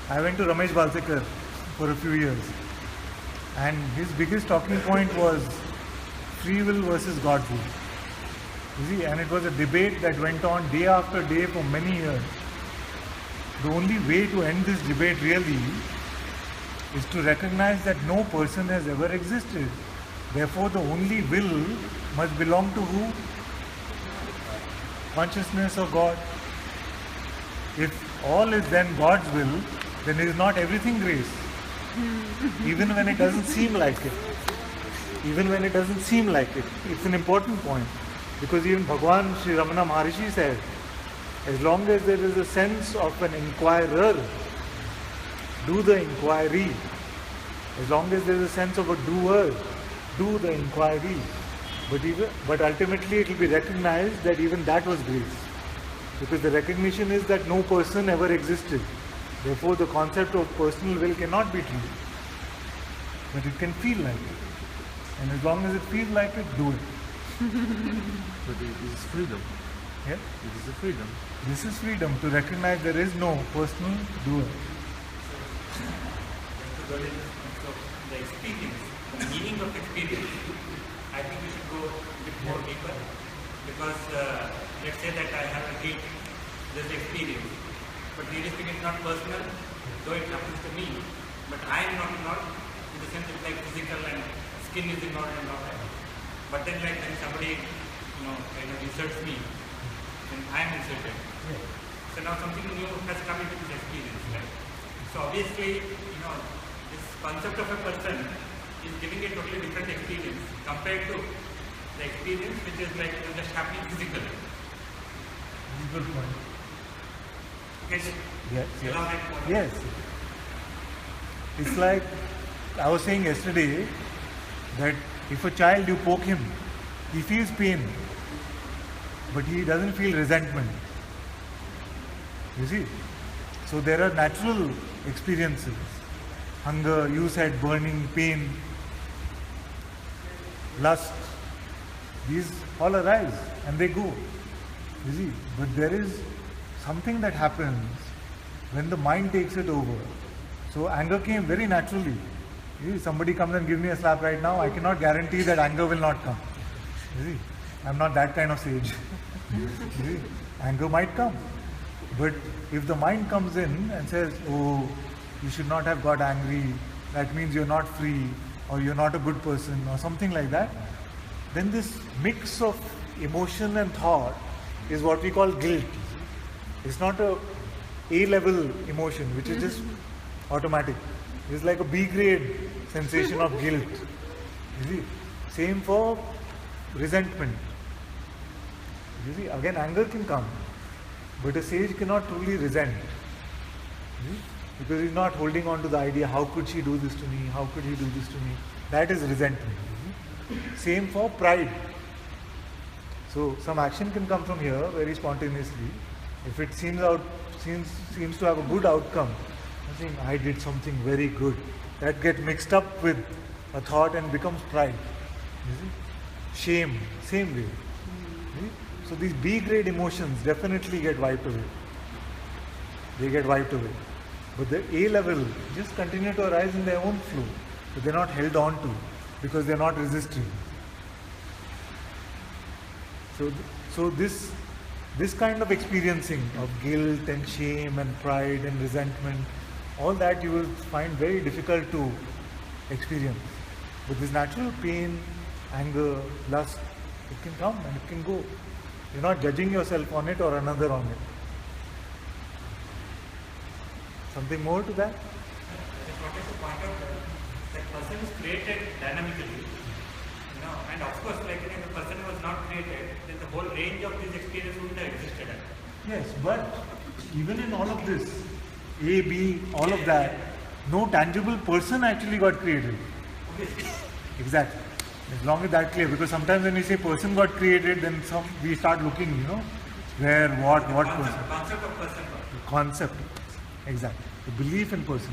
I went to Ramesh Balsekar for a few years, and his biggest talking point was free will versus God's will. You see, and it was a debate that went on day after day for many years. The only way to end this debate really is to recognize that no person has ever existed. Therefore, the only will must belong to who? Consciousness or God. If all is then God's will, then is not everything grace. Even when it doesn't seem like it. Even when it doesn't seem like it. It's an important point. Because even Bhagwan Sri Ramana Maharishi said, as long as there is a sense of an inquirer, do the inquiry. As long as there is a sense of a doer, do the inquiry. But ultimately it will be recognized that even that was grace. Because the recognition is that no person ever existed. Therefore the concept of personal will cannot be true. But it can feel like it. And as long as it feels like it, do it. But it is freedom. Yeah? It is a freedom. This is freedom, to recognize there is no personal doer. So the experience, the meaning of experience, I think we should go a bit more deeper, because let's say that I have a dream, this experience, but realistically it's not personal, though it happens to me, but I am not in the sense it's like physical and skin is involved and all that. But then like when somebody kind of inserts me, then I am inserted. Yeah. So now something new has come into this experience, right? So obviously, this concept of a person is giving a totally different experience compared to the experience which is like just happening physically. Good point. Yes. Yes. Yes. It's like I was saying yesterday that if a child, you poke him, he feels pain, but he doesn't feel resentment. You see? So there are natural experiences. Hunger, you said burning, pain, lust. These all arise and they go. You see? But there is something that happens when the mind takes it over. So anger came very naturally. You see, somebody comes and gives me a slap right now, I cannot guarantee that anger will not come. You see? I'm not that kind of sage. You see? Anger might come. But if the mind comes in and says, oh, you should not have got angry, that means you're not free, or you're not a good person, or something like that, then this mix of emotion and thought is what we call guilt. It's not a A-level emotion, which is just automatic. It's like a B-grade sensation of guilt. You see? Same for resentment. You see, again anger can come, but a sage cannot truly resent. You see? Because he's not holding on to the idea, how could she do this to me, how could he do this to me. That is resentment. You see? Same for pride. So some action can come from here very spontaneously. If it seems to have a good outcome, I think I did something very good. That gets mixed up with a thought and becomes pride. You see? Shame, same way. You see? So these B-grade emotions definitely get wiped away. They get wiped away. But the A level just continue to arise in their own flow. But they're not held on to because they're not resisting. So this kind of experiencing of guilt and shame and pride and resentment, all that you will find very difficult to experience. But this natural pain, anger, lust, it can come and it can go. You're not judging yourself on it or another on it. Something more to that? I just wanted to point out that person is created dynamically. And of course, like if the person was not created, then the whole range of this experience wouldn't have existed. Yes, but even in all of this, A, B, all of that, no tangible person actually got created. Exactly. As long as that's clear, because sometimes when we say person got created, then we start looking, where, what person. Concept of person. Concept. Exactly. The belief in person.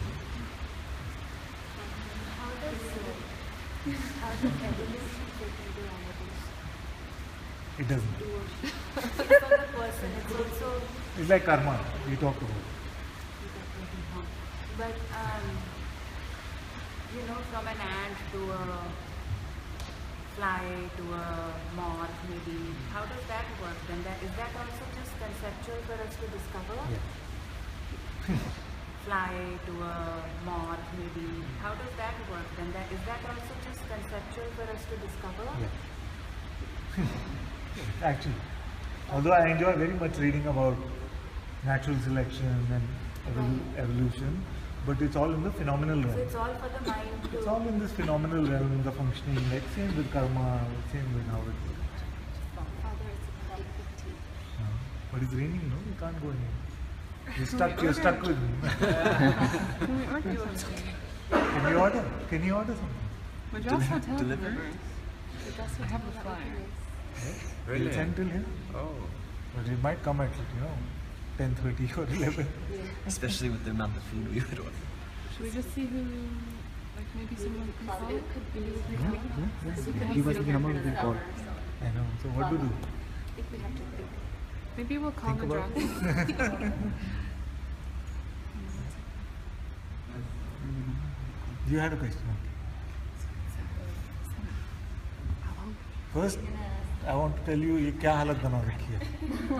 How does evolution fit into all of this? It doesn't. It's for the person, it's also... It's like karma we talked about. But, from an ant to a fly to a moth maybe, how does that work then? Is that also just conceptual for us to discover? Yeah. Fly to a moth maybe, how does that work then? Is that also just conceptual for us to discover? Yeah. Actually, although I enjoy very much reading about natural selection and evolution, but it's all in the phenomenal realm. So it's all for the mind to... It's all in this phenomenal realm, the functioning, like same with karma, same with how it works. Father, it's about 15. But it's raining, no? You can't go anywhere. You're stuck with me. Can you order something? Would you also tell Deliver? It also have a flyer. We'll send till here. Oh. But it might come at 10:30 or 11. Especially with the amount of food we would order. Should we just see who, like maybe someone can call? It could be Give us the number, we can call. I know. So what to do? if we have to pick. Maybe we'll call Think the about dragon. You had a question. First, I want to tell you ये क्या हालत बना रखी है.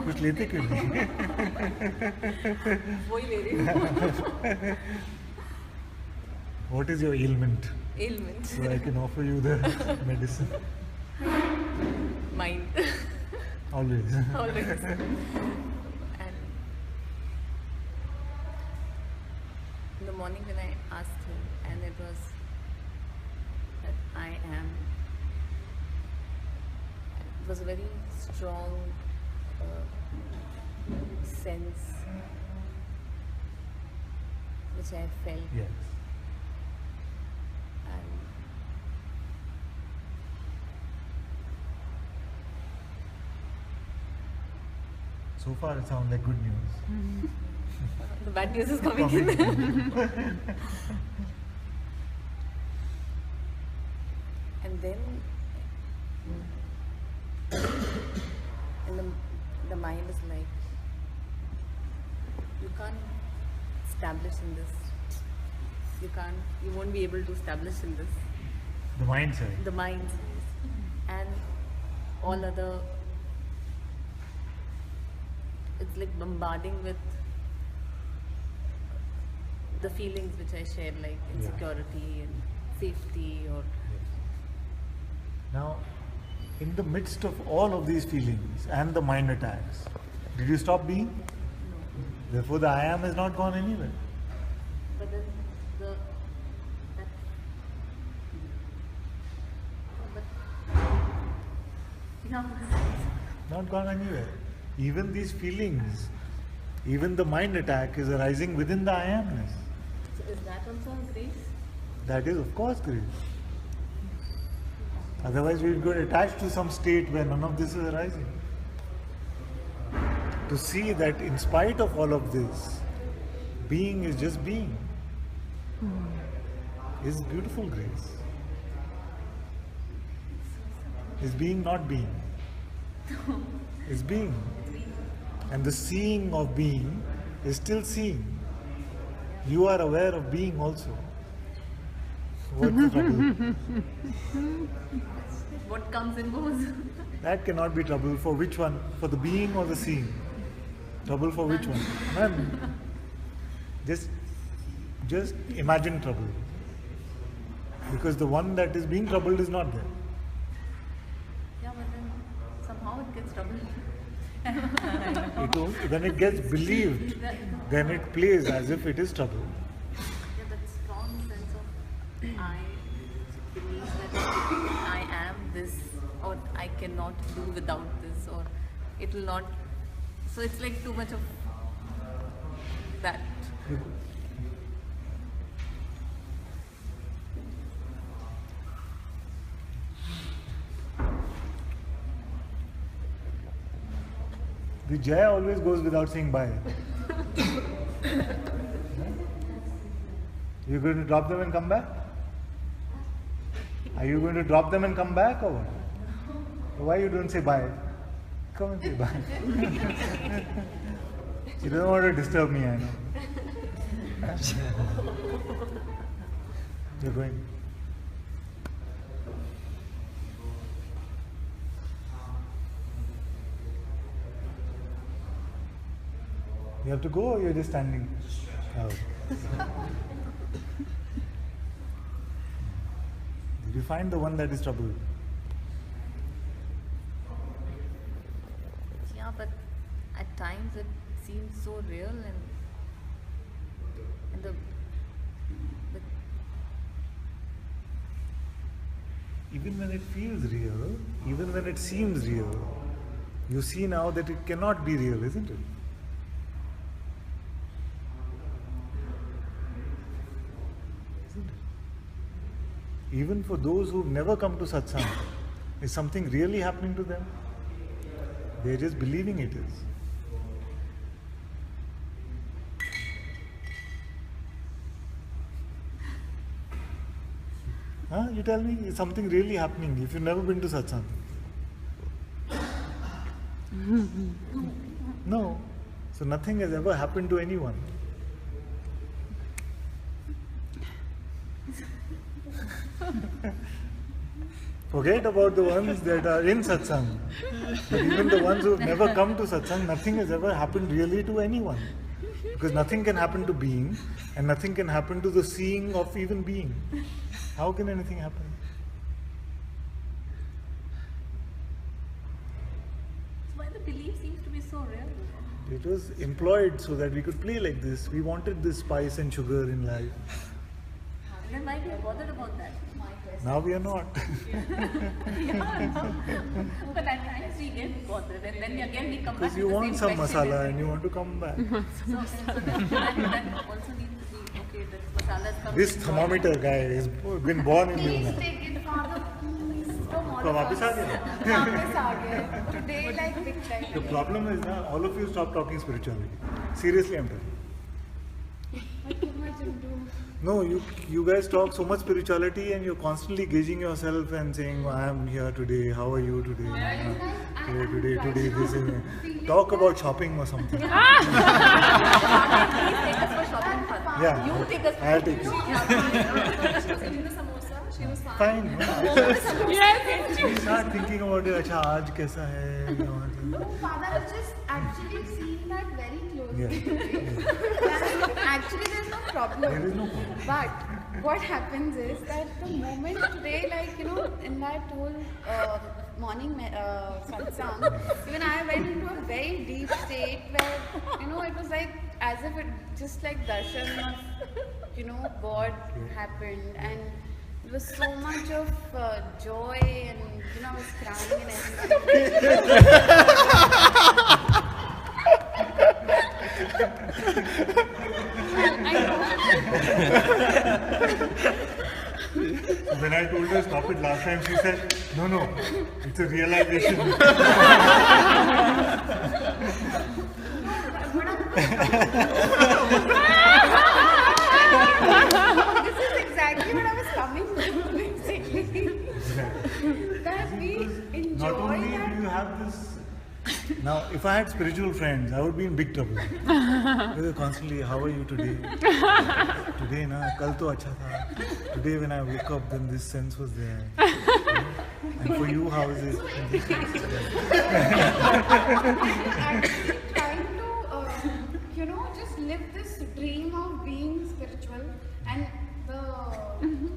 कुछ लेते क्यों नहीं? वही ले रही हूँ. What is your ailment? Ailment. So I can offer you the medicine. Mind. Always. Always. And in the morning when I asked him, and it was that I am, it was a very strong sense which I felt. Yes. And So far it sounds like good news. the bad news is coming in. And then and the mind is like, you can't establish in this. You won't be able to establish in this. The mindset. The mind says. And all other, it's like bombarding with the feelings which I share, like insecurity and safety or... Now, in the midst of all of these feelings and the mind attacks, did you stop being? No. Therefore the I am has not gone anywhere. But then Not gone anywhere. Even these feelings, even the mind attack is arising within the I amness. So is that also grace? That is of course grace. Otherwise we would get attached to some state where none of this is arising. To see that in spite of all of this, being is just being is beautiful grace. Is being not being. Is being. And the seeing of being is still seeing. You are aware of being also. What's the trouble? What comes and goes. That cannot be trouble. For which one? For the being or the seeing? Trouble for which one? None. Just imagine trouble. Because the one that is being troubled is not there. Yeah, but then somehow it gets troubled. When it gets believed, then it plays as if it is trouble. Yeah, that strong sense of I believes that I am this, or I cannot do without this, or it will not So it's like too much of that. The Jai always goes without saying bye. You're going to drop them and come back? Are you going to drop them and come back or what? Why you don't say bye? Come and say bye. You don't want to disturb me, I know. You're going. You have to go or you're just standing? Oh. Did you find the one that is troubled? Yeah, but at times it seems so real and the Even when it feels real, even when it seems real, you see now that it cannot be real, isn't it? Even for those who've never come to satsang, is something really happening to them? They're just believing it is. Huh? You tell me, is something really happening if you've never been to satsang? No. So nothing has ever happened to anyone. Forget about the ones that are in satsang. But even the ones who have never come to satsang, nothing has ever happened really to anyone. Because nothing can happen to being, and nothing can happen to the seeing of even being. How can anything happen? why the belief seems to be so real. It was employed so that we could play like this. We wanted this spice and sugar in life. And then why we are bothered about that? Now we are not. But at times we get bothered and then again we come back Because to you the want same some question masala and you want to come back. So that also needs to be okay, that masala has come. This thermometer guy has been born in you Please now. take it, Father. Please, from all तो of वापस आ us. गया? वापस आ गए. Today, like big time. The problem is now all of you stop talking spirituality. Seriously, I'm telling you. Too much into. No, you guys talk so much spirituality and you're constantly gauging yourself and saying, oh, I am here today, how are you today? Today, this is talk about shopping or something. Please take us for shopping fun. Yeah, You take us for I'll take you. She was eating the samosa. She was Fine. Yes. We start thinking about it, अच्छा आज कैसा है? No, Father has just actually seen that very closely. Yeah. Actually, there's no problem. There is no problem. But what happens is that the moment today, like, in that whole morning satsang, even I went into a very deep state where, it was like as if it just like darshan of, God happened, and it was so much of joy, and I was crying and When I told her stop it last time, she said, no, it's a realization. This is exactly what I was coming to, basically. That we enjoy Not only that. do you have this. Now, if I had spiritual friends, I would be in big trouble. They were constantly, how are you today? Today, na, kal to acha tha. Today, when I woke up, then this sense was there. And for you, how is it? And this sense is there. Actually trying to, just live this dream of being spiritual, and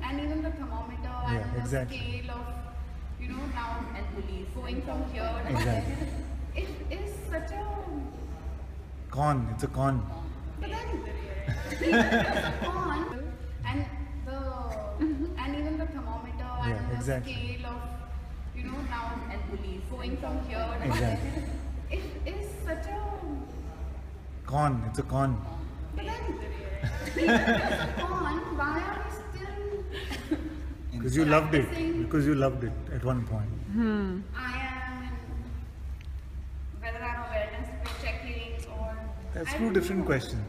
and even the thermometer and the exactly. scale of, now and police going from here to Exactly. there. It is such a Con, it's a con. But then, it's a con, and even the thermometer and the exactly. scale of, now and police going from here to Exactly. there. It is such a Con. It's a con. but then even if it's a con, why are we still Because you loved it. practicing? Because you loved it at one point. I am whether I'm awareness checking or That's I two don't different know. questions.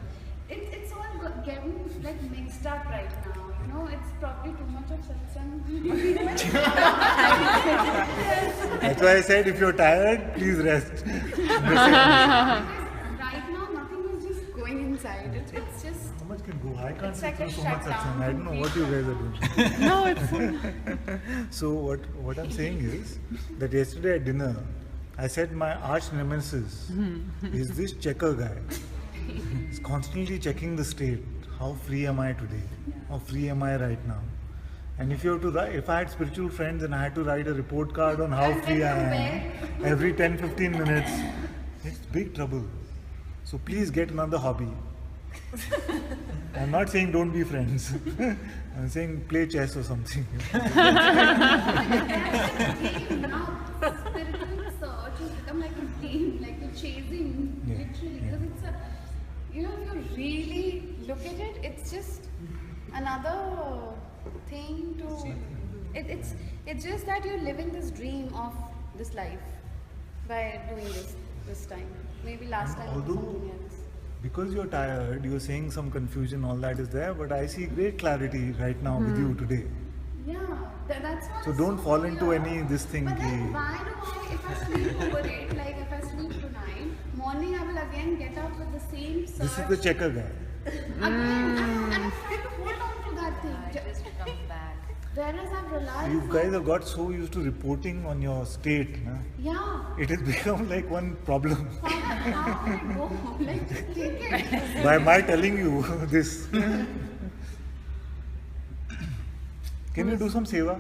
It's all getting like mixed up right now. You know, it's probably too much of satsang. That's why I said if you're tired, please rest. Right now, nothing is just going inside. It's just How much can go? I can't It's sit like through a so much shutdown, satsang. I don't know what you guys are doing. No, it's So what I'm saying is that yesterday at dinner, I said my arch nemesis is this checker guy. He's constantly checking the state. How free am I today? How free am I right now? And if you have to write, if I had spiritual friends and I had to write a report card on how free I am every 10-15 minutes, it's big trouble. So please get another hobby. I'm not saying don't be friends. I'm saying play chess or something. spiritual search has become like a game, like a chasing, Yeah, literally. yeah. Because it's a, you know, if you really look at it, it's just another thing to. It's just that you're living this dream of this life by doing this time. Maybe last time it was Although- something else. Because you're tired, you're saying some confusion, all that is there, but I see great clarity right now with you today. Yeah, that's what. So don't fall into any this thing. But then ki- why do I, if I sleep over it, like if I sleep tonight, morning I will again get up with the same search. This is the checker guy. Again, and I'm trying to hold on to that thing. Just comes back. Whereas I've realized. You guys have got so used to reporting on your state. Na? Yeah. It has become like one problem. How can I go? Like, just take it. By my telling you this. Can you do some seva?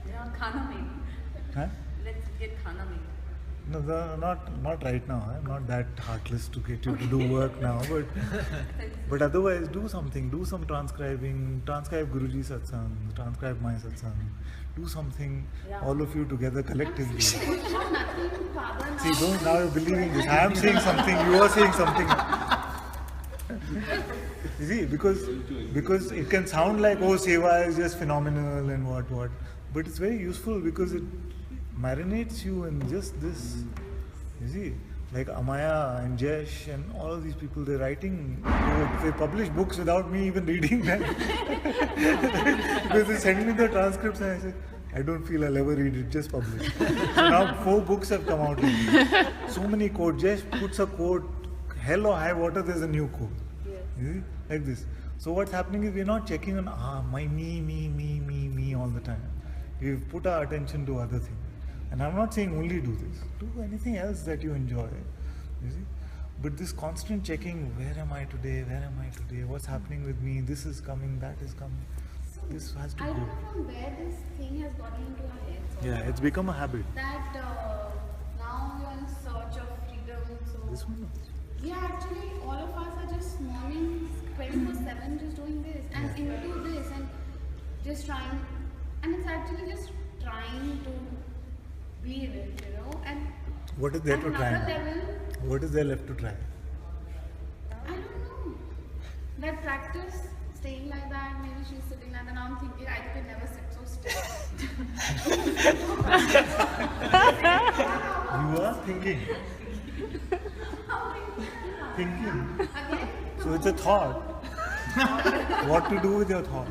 Yeah, khana maybe. Huh? Let's get khana maybe. No, not right now. I'm not that heartless to get you to do work now. But otherwise, do something. Do some transcribing. Transcribe Guruji Satsang. Transcribe my Satsang. Do something. Yeah. All of you together collectively. See, Nothing, Father. don't now you're believing this. I am saying something. You are saying something. You see, because it can sound like seva is just phenomenal and what, but it's very useful because it marinates you in just this. You see, like Amaya and Jesh and all of these people, they're writing, they publish books without me even reading them. Because they send me the transcripts and I say, I don't feel I'll ever read it, just publish. So now 4 books have come out. So many quotes. Jesh puts a quote, hell or high water, there's a new quote. You see? Like this. So what's happening is we're not checking on my me all the time. We've put our attention to other things. And I'm not saying only do this. Do anything else that you enjoy. You see? But this constant checking, where am I today? Where am I today? What's happening with me? This is coming, that is coming. This has to I go. don't know from where this thing has gotten into our heads. Yeah, it's become a habit. That now you're in search of freedom. So This one? yeah, actually, all of us are just mornings 24/7 just doing this and into this and just trying, and it's actually just trying to be in it, you know. And What is there at to try? another level, What is there left to try? I don't know. That practice, staying like that, maybe she's sitting like that. Now I'm thinking I could never sit so still. You are thinking. Thinking. So it's a thought. What to do with your thought?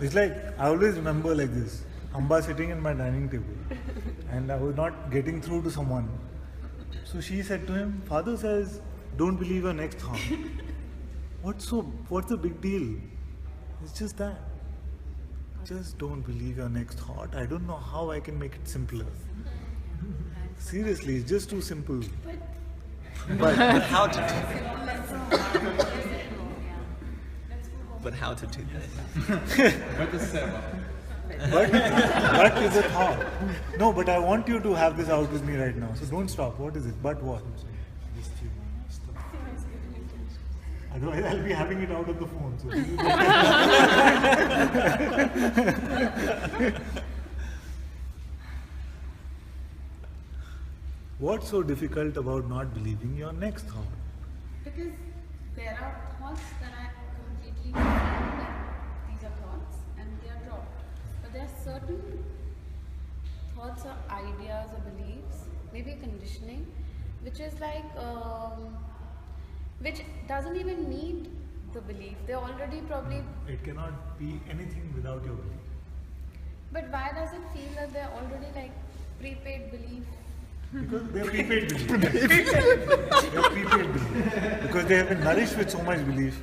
It's like, I always remember like this. Amba sitting in my dining table and I was not getting through to someone. So she said to him, Father says, don't believe your next thought. What's the big deal? It's just that. Just don't believe your next thought. I don't know how I can make it simpler. Seriously, it's just too simple. But how to do But how to do this? What is seva? But is a thought. No, but I want you to have this out with me right now. So don't stop. What is it? But what? Otherwise, I'll be having it out of the phone. So What's so difficult about not believing your next thought? Because there are thoughts that I completely feel that these are thoughts and they are dropped. But there are certain thoughts or ideas or beliefs, maybe conditioning, which is like, which doesn't even need the belief. They already probably. It cannot be anything without your belief. But why does it feel that they're already like prepaid belief? Because they are prepaid belief. They are prepaid belief. Because they have been nourished with so much belief.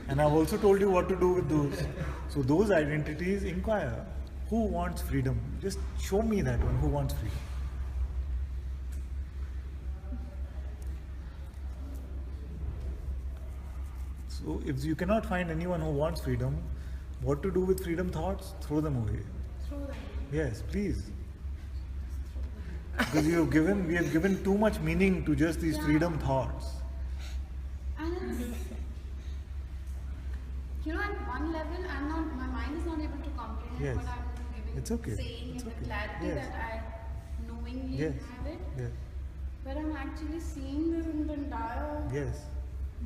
And I've also told you what to do with those. So those identities inquire. Who wants freedom? Just show me that one. Who wants freedom? So if you cannot find anyone who wants freedom, what to do with freedom thoughts? Throw them away. Throw them. Yes, please. Because we have given too much meaning to just these freedom thoughts. And it's, at one level, my mind is not able to comprehend Yes. what I'm It's okay. saying It's and the okay. clarity Yes. that I knowingly Yes. have it. Yes. But I'm actually seeing this in the entire, Yes.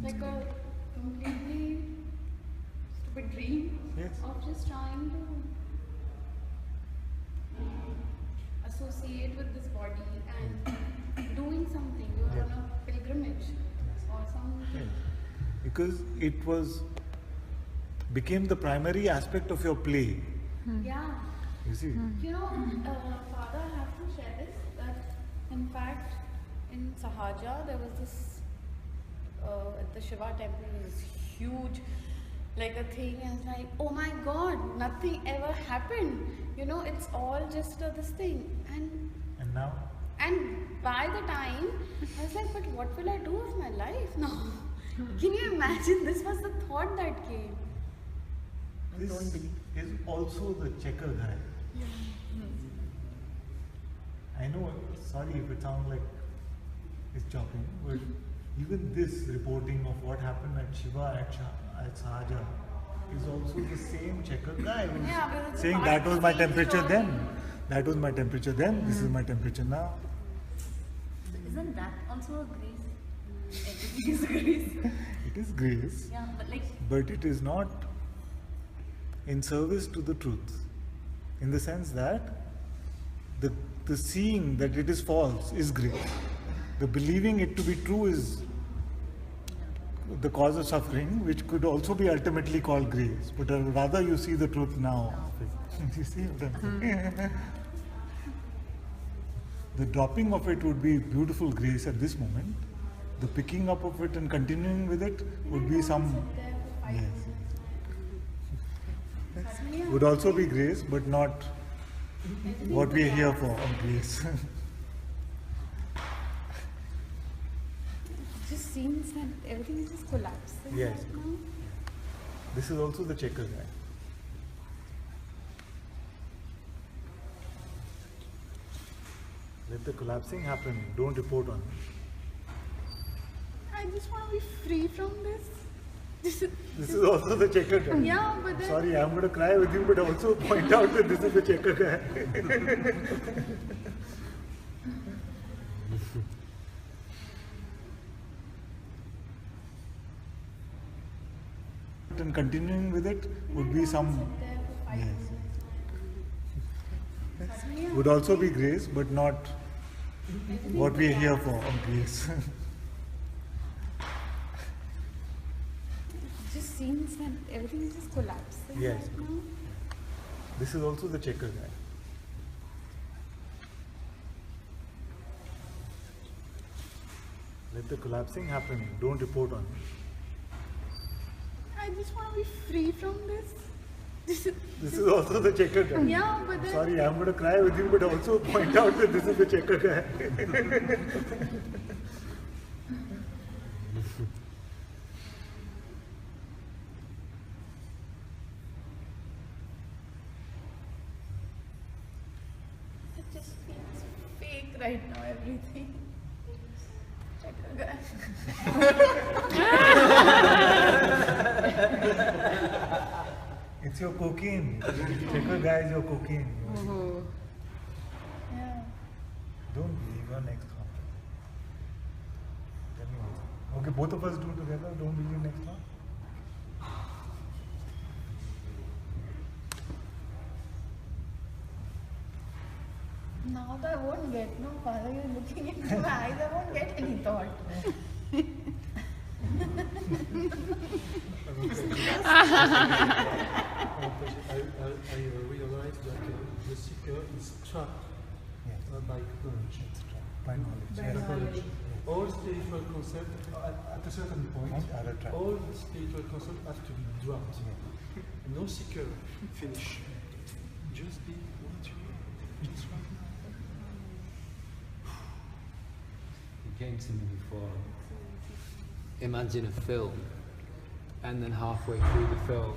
like a completely stupid dream Yes. of just trying to associate with this body and doing something. You're Yes. on a pilgrimage or something. Yes. Because it became the primary aspect of your play. Yeah. You see? Father, I have to share this, that in fact in Sahaja there was this, at the Shiva temple, there was huge, like a thing, and it's like, oh my god, nothing ever happened. It's all just this thing. And now? And by the time, I was like, but what will I do with my life now? Can you imagine? This was the thought that came. This is also the checker guy. I know, sorry if it sounds like it's chopping, but even this reporting of what happened at Shiva at Sahaja is also the same checker guy who's but it's saying part that of was the my same temperature story. then, that was my temperature then, this is my temperature now. Isn't that also a grace? Everything is grace. It is grace, Yeah, but it is not in service to the truth, in the sense that the seeing that it is false is grace. The believing it to be true is the cause of suffering, which could also be ultimately called grace. But rather you see the truth now. You see what I'm saying? The dropping of it would be beautiful grace at this moment. The picking up of it and continuing with it would be some. Yes. Would also be grace, but not what we are here for, grace. It just seems that everything is just collapsing Yes. right now. This is also the checker guy. Let the collapsing happen. Don't report on it. I just want to be free from this. This is also the checker guy. Yeah, but then. Sorry, I'm going to cry with you, but also point out that this is the checker guy. And continuing with it would be some. Yes. Would also be grace, but not what we are here for, grace. It just seems that everything is just collapsing Yes. right now. This is also the checker guy. Let the collapsing happen. Don't report on it. I just want to be free from this. This is also the checker guy. Yeah, but then. Sorry, I'm going to cry with you, but also point out that this is the checker guy. It just feels fake right now, everything. Checker guy. It's your cocaine. Checker guy is your cocaine. Yeah. Don't believe your next thought. Okay, both of us do together. Don't believe next thought. Now I won't get, no, Father, you're looking into my eyes, I won't get any thought. I realized that the seeker is trapped by knowledge. By knowledge. All spiritual concepts, at a certain point, all spiritual concepts have to be dropped. No seeker, finish. Just be what you are. Just right now. It came to me before. Imagine a film, and then halfway through the film,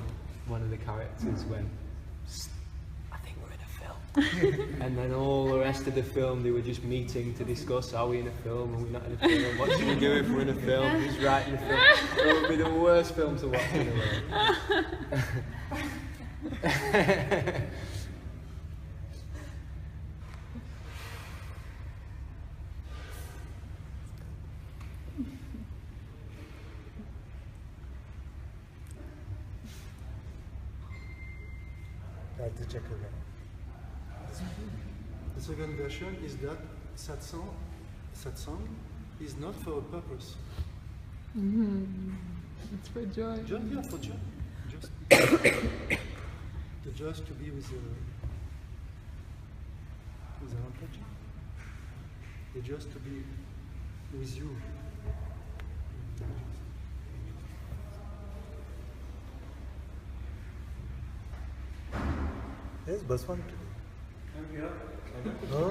one of the characters went, I think we're in a film. And then all the rest of the film, they were just meeting to discuss, are we in a film, are we not in a film, what should we do if we're in a film, who's writing the film. It would be the worst film to watch in the world. That's the check again. The second version is that satsang is not for a purpose. It's for joy. Yeah, for joy. Just to be with Ananta-Part. Just to be with you. Yes, Baswan today. No?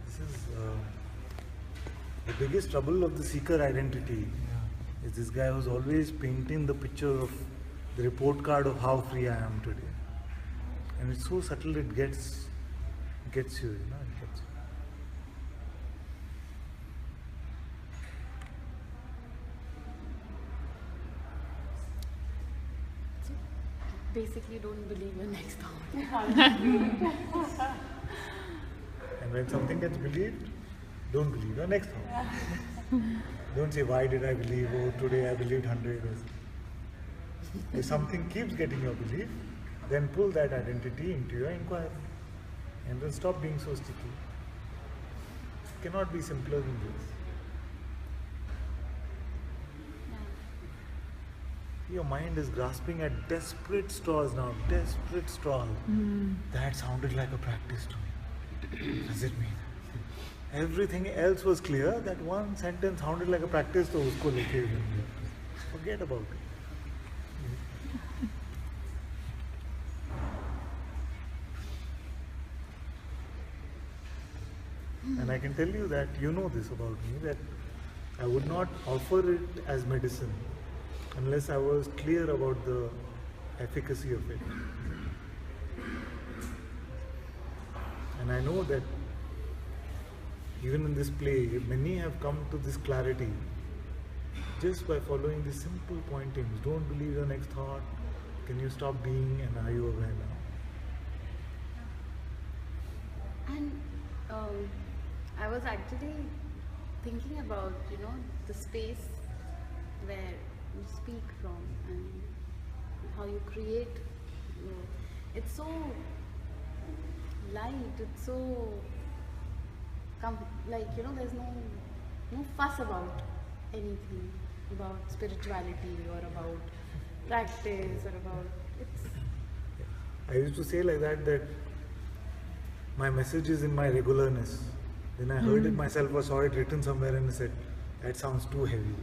This is the biggest trouble of the seeker identity. Is this guy who's always painting the picture of the report card of how free I am today. And it's so subtle it gets you, it gets you. Basically, don't believe your next thought. And when something gets believed, don't believe your next thought. Don't say, why did I believe, oh, today I believed 100. If something keeps getting your belief, then pull that identity into your inquiry. And then stop being so sticky. It cannot be simpler than this. Your mind is grasping at desperate straws now, desperate straws. That sounded like a practice to me. What does it mean? Everything else was clear, that one sentence sounded like a practice, so usko leke forget about it. And I can tell you that you know this about me, that I would not offer it as medicine unless I was clear about the efficacy of it. And I know that even in this play, many have come to this clarity just by following these simple pointings. Don't believe your next thought. Can you stop being, and are you aware now? And I was actually thinking about, the space where you speak from and how you create. It's so light, it's so there's no fuss about anything, about spirituality or about practice or about I used to say like that my message is in my regularness. Then I heard it myself or saw it written somewhere and I said, that sounds too heavy.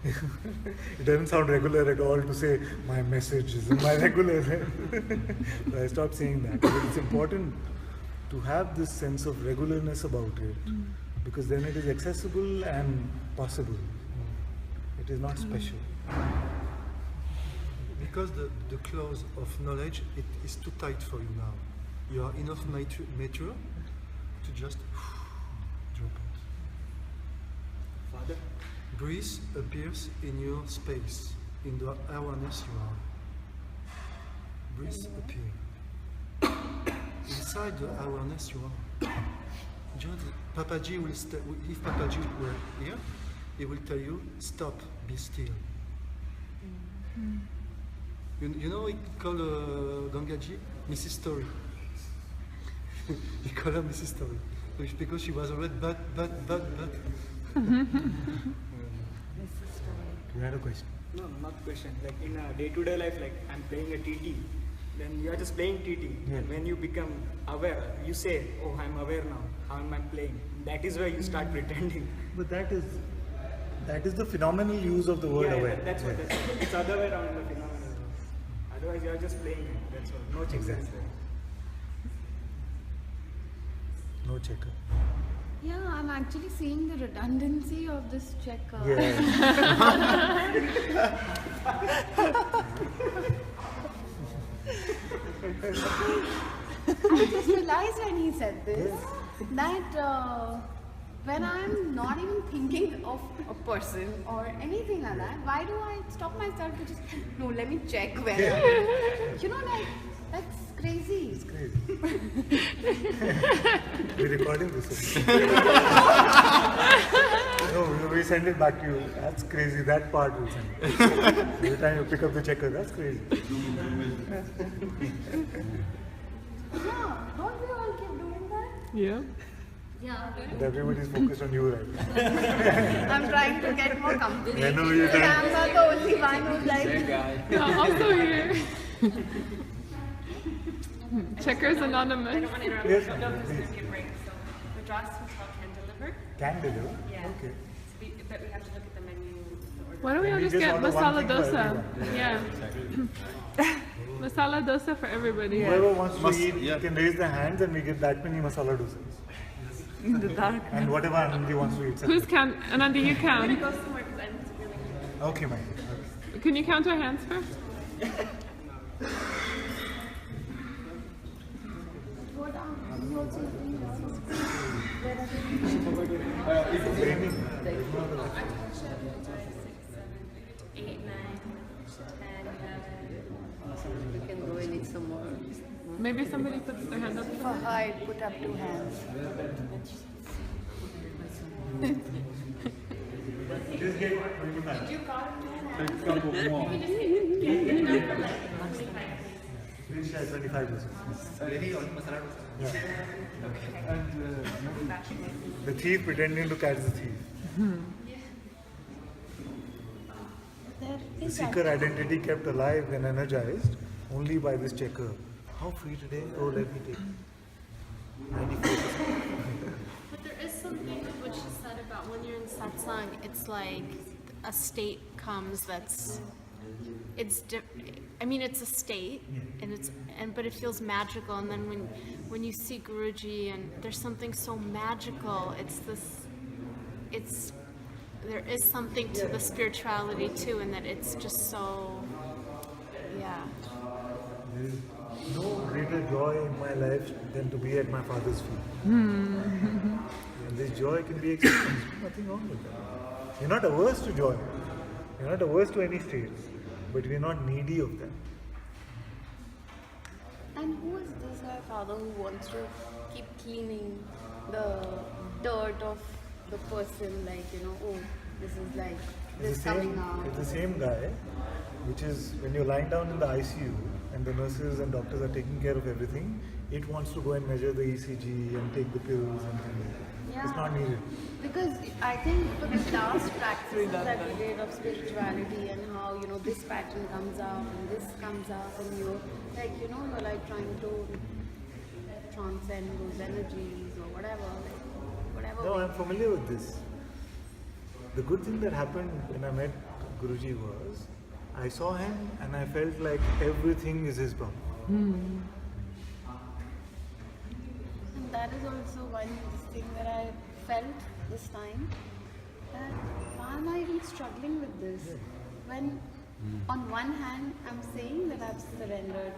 It doesn't sound regular at all to say my message is in my regular. So I stopped saying that. But it's important to have this sense of regularness about it, because then it is accessible and possible. It is not special. Because the clause of knowledge, it is too tight for you now. You are enough mature to just drop it. Father? Breeze appears in your space, in the awareness you are. breath appear. Inside the awareness you are. Just Papaji will if Papaji were here, he will tell you, stop, be still. You know, he called Gangaji Mrs. Story. He called her Mrs. Story because she was already but. You had a question? No, not question. Like in a day-to-day life, like I'm playing a TT, then you are just playing TT. Yeah. When you become aware, you say, "Oh, I'm aware now. How am I playing?" That is where you start pretending. But that is the phenomenal use of the word aware. That's what. It's other way around in the phenomenon. Otherwise, you are just playing it. That's all. No check. Exactly. No checker. Yeah, I'm actually seeing the redundancy of this checker. Yeah. I just realized when he said this that when I'm not even thinking of a person or anything like that, why do I stop myself to just, no, let me check where you know, like, that's crazy. It's crazy. We're recording this. No, we send it back to you. That's crazy. That part we'll send. Every time you pick up the checker, that's crazy. Yeah, don't we all keep doing that? Yeah. Yeah. But everybody's focused on you right now. I'm trying to get more company. I know you're But trying. I'm not the only one who's like. Yeah, also here. Checkers I Anonymous. don't want to interrupt. Yes, No, this is please. going to be a break. So, Madras Hotel can deliver. Can deliver? Yeah. Okay. So but we have to look at the menu. Why don't we all We just just get order one masala thing for dosa? everyone. Yeah. Masala dosa for everybody. Whoever wants to eat can raise their hands and we get that many masala dosas. In the dark. And whatever Anandi wants to eat. Who's count? Anandi, you count. Go somewhere because I'm really good. Okay, Mike. Okay. Can you count our hands first? You can go and eat some more. Maybe somebody puts their hand up. For her, I put up 2 hands. Just get 25. Did you count? Please share 25%. Yeah. And the thief pretending to catch the thief. The seeker identity kept alive and energized only by this checker. How free today? Oh, let me take 94%. But there is something of what she said about when you're in satsang, it's like a state comes that's, it's a state, and but it feels magical. And then when you see Guruji, and there's something so magical. There is something to the spirituality too, and that it's just so, yeah. There is no greater joy in my life than to be at my father's feet. And this joy can be experienced. Nothing wrong with that. You're not averse to joy. You're not averse to any states. But we're not needy of them. And who is this guy father who wants to keep cleaning the dirt of the person, like, you know, oh, this is like, this coming out. It's the same guy, which is when you're lying down in the ICU and the nurses and doctors are taking care of everything, it wants to go and measure the ECG and take the pills and things. Yeah. It's not needed. Because I think for the last practices that we did of spirituality and how, you know, this pattern comes out and this comes out and you're like, you know, you're like trying to transcend those energies or whatever. Like, whatever. No, I'm familiar with this. The good thing that happened when I met Guruji was, I saw him and I felt like everything is his problem. And that is also one thing that I felt this time, that why am I even struggling with this? When on one hand I'm saying that I've surrendered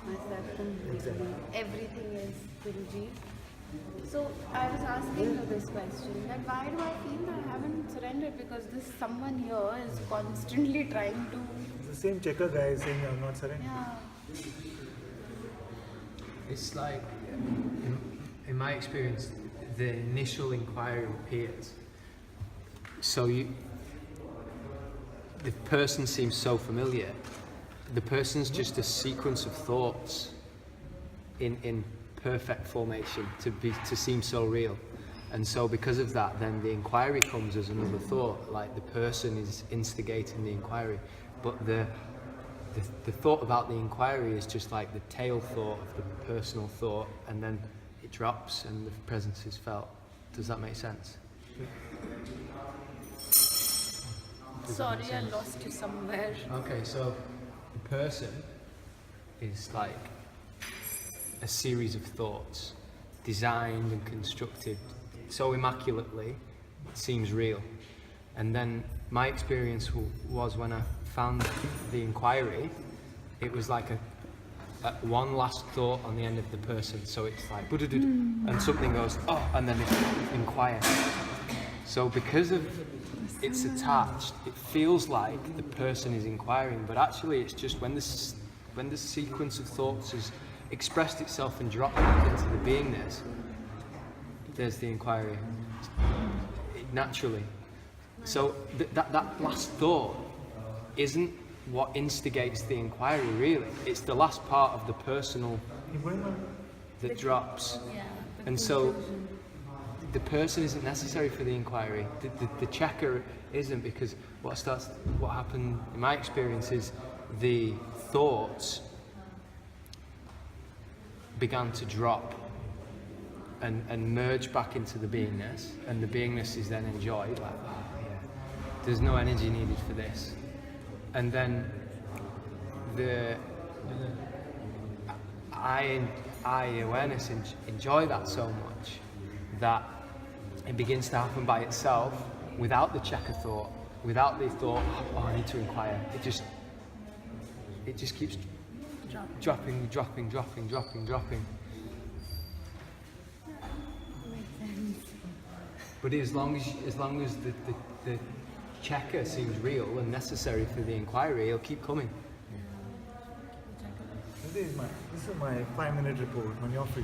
myself completely, everything is Guruji. So I was asking her this question, that why do I feel that I haven't surrendered? Because this someone here is constantly trying to... It's the same checker guy saying I'm not surrendering. Yeah. It's like, in my experience, the initial inquiry appears. So the person seems so familiar. The person's just a sequence of thoughts in perfect formation to seem so real. And so because of that, then the inquiry comes as another thought, like the person is instigating the inquiry. But the thought about the inquiry is just like the tail thought of the personal thought, and then it drops and the presence is felt. Does that make sense? Sorry, I lost you somewhere. Okay, so the person is like a series of thoughts designed and constructed so immaculately it seems real. And then my experience was when I found the inquiry, it was like a one last thought on the end of the person. So it's like and something goes and then it's inquire. So because of it's attached, it feels like the person is inquiring, but actually it's just when the sequence of thoughts has expressed itself and dropped back into the beingness, there's the inquiry naturally. So that last thought isn't what instigates the inquiry, really. It's the last part of the personal that drops. And so the person isn't necessary for the inquiry. The checker isn't, because what happened in my experience is the thoughts began to drop and merge back into the beingness, and the beingness is then enjoyed, like, there's no energy needed for this. And then the I awareness enjoy that so much that it begins to happen by itself, without the checker thought, without the thought, I need to inquire. It just keeps dropping. But as long as the checker seems real and necessary for the inquiry, it'll keep coming. This is my 5-minute report when you're free.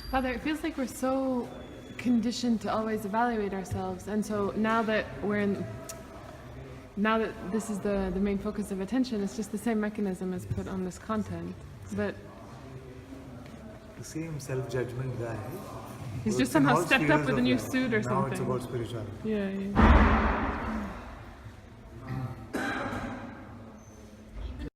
Father, it feels like we're so conditioned to always evaluate ourselves, and so now that this is the main focus of attention, it's just the same mechanism as put on this content. But the same self-judgment guy. He's just somehow stepped up with a new suit or something. Now it's about spirituality. Yeah.